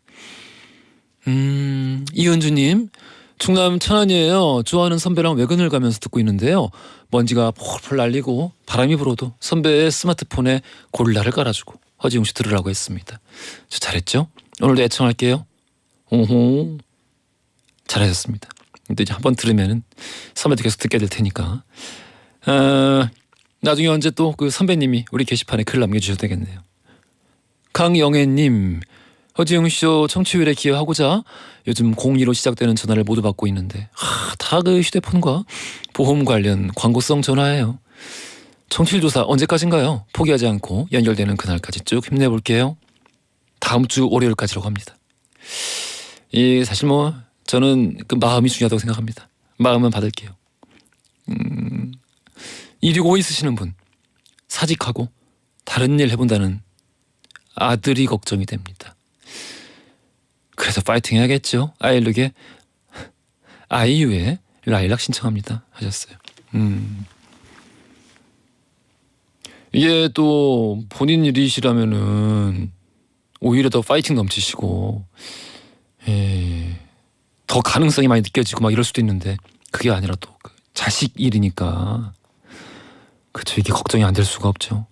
[SPEAKER 1] 이은주님 충남 천안이에요. 좋아하는 선배랑 외근을 가면서 듣고 있는데요. 먼지가 폴폴 날리고 바람이 불어도 선배의 스마트폰에 고릴라를 깔아주고 허지웅 씨 들으라고 했습니다. 저 잘했죠? 오늘도 애청할게요. 오호 잘하셨습니다. 근데 이제 한번 들으면은 선배도 계속 듣게 될 테니까 나중에 언제 또 그 선배님이 우리 게시판에 글 남겨주셔도 되겠네요. 강영애님, 허지웅쇼 청취율에 기여하고자 요즘 02로 시작되는 전화를 모두 받고 있는데 다 그 휴대폰과 보험 관련 광고성 전화예요. 청취율 조사 언제까지인가요? 포기하지 않고 연결되는 그날까지 쭉 힘내볼게요. 다음 주 월요일까지라고 합니다. 이 사실 뭐 저는 그 마음이 중요하다고 생각합니다. 마음은 받을게요. 265 있으시는 분, 사직하고 다른 일 해본다는 아들이 걱정이 됩니다. 그래서 파이팅 해야겠죠. 아이유의 라일락 신청합니다 하셨어요. 이게 또 본인 일이시라면은 오히려 더 파이팅 넘치시고 더 가능성이 많이 느껴지고 막 이럴 수도 있는데 그게 아니라 또 그 자식 일이니까 그쵸, 이게 걱정이 안 될 수가 없죠.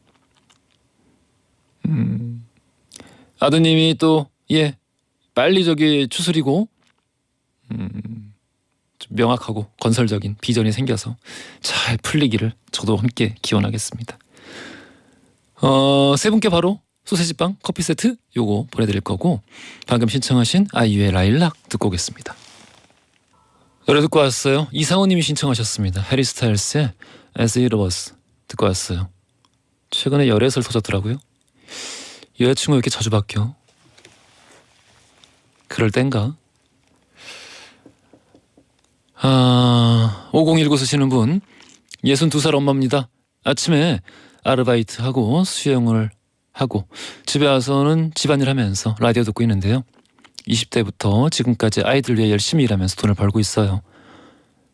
[SPEAKER 1] 아드님이 또 빨리 저기 추스리고 좀 명확하고 건설적인 비전이 생겨서 잘 풀리기를 저도 함께 기원하겠습니다. 세 분께 바로 소세지빵 커피 세트 요거 보내드릴 거고, 방금 신청하신 아이유의 라일락 듣고 오겠습니다. 노래 듣고 왔어요. 이상호님이 신청하셨습니다. 해리 스타일스의 As It Was 듣고 왔어요. 최근에 열애설 터졌더라고요. 여자친구 왜 이렇게 자주 바뀌어? 그럴 땐가? 5019 쓰시는 분, 62살 엄마입니다. 아침에 아르바이트하고 수영을 하고 집에 와서는 집안일 하면서 라디오 듣고 있는데요. 20대부터 지금까지 아이들 위해 열심히 일하면서 돈을 벌고 있어요.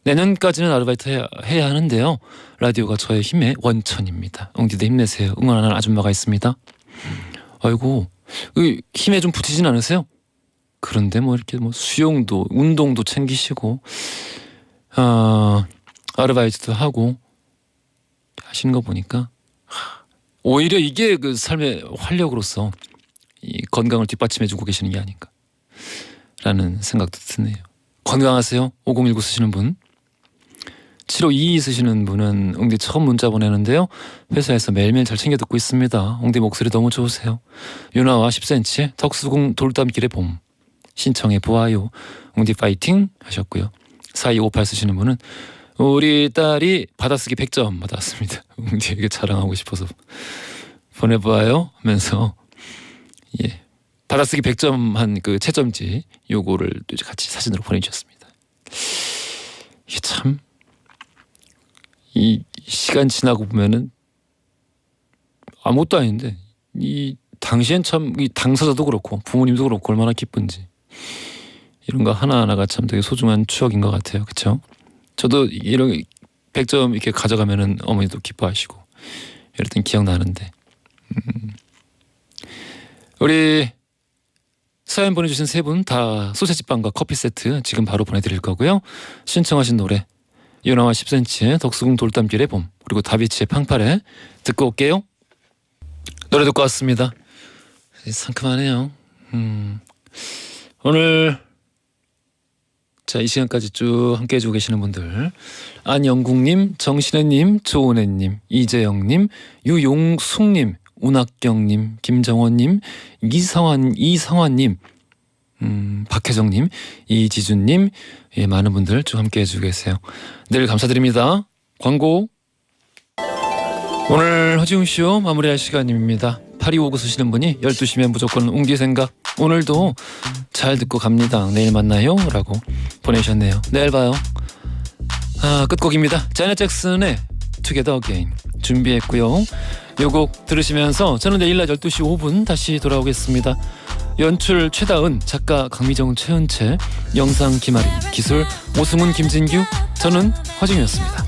[SPEAKER 1] 내년까지는 아르바이트 해야 하는데요. 라디오가 저의 힘의 원천입니다. 웅디도 힘내세요. 응원하는 아줌마가 있습니다. 아이고, 힘에 좀 붙이진 않으세요? 그런데 뭐 이렇게 뭐 수영도 운동도 챙기시고 아르바이트도 하고 하시는 거 보니까 오히려 이게 그 삶의 활력으로서 이 건강을 뒷받침해주고 계시는 게 아닌가 라는 생각도 드네요. 건강하세요. 5019 쓰시는 분. 7522 쓰시는 분은 웅디 처음 문자 보내는데요. 회사에서 매일매일 잘 챙겨 듣고 있습니다. 웅디 목소리 너무 좋으세요. 윤아와 10cm 덕수궁 돌담길의 봄 신청해 보아요. 웅디 파이팅 하셨고요. 4258 쓰시는 분은 우리 딸이 받아쓰기 100점 받았습니다. 웅디에게 자랑하고 싶어서 보내보아요 하면서 받아쓰기 100점 한 그 채점지 요거를 또 같이 사진으로 보내주셨습니다. 이게 참 이 시간 지나고 보면은 아무것도 아닌데 이 당시엔 참 이 당사자도 그렇고 부모님도 그렇고 얼마나 기쁜지 이런 거 하나하나가 참 되게 소중한 추억인 것 같아요. 그렇죠? 저도 이런 100점 이렇게 가져가면은 어머니도 기뻐하시고 이랬던 기억 나는데 우리 사연 보내주신 세 분 다 소세지빵과 커피 세트 지금 바로 보내드릴 거고요. 신청하신 노래 윤아와 10cm의 덕수궁 돌담길의 봄 그리고 다비치의 팡파레 듣고 올게요. 노래 듣고 왔습니다. 상큼하네요. 오늘 자, 이 시간까지 쭉 함께 해주고 계시는 분들 안영국님, 정신혜님, 조은혜님, 이재영님, 유용숙님, 운학경님, 김정원님, 이성환님, 박혜정님, 이지준님, 많은 분들 쭉 함께 해주고 계세요. 늘 감사드립니다. 광고. 오늘 허지웅쇼 마무리할 시간입니다. 8259 쓰시는 분이 12시면 무조건 웅디 생각 오늘도 잘 듣고 갑니다. 내일 만나요 라고 보내셨네요. 내일 봐요. 끝곡입니다. 자넷 잭슨의 Together Again 준비했고요. 요 곡 들으시면서 저는 내일 낮 12시 5분 다시 돌아오겠습니다. 연출 최다은, 작가 강미정, 최은채, 영상 김아리, 기술 오승훈, 김진규, 저는 허지웅이었습니다.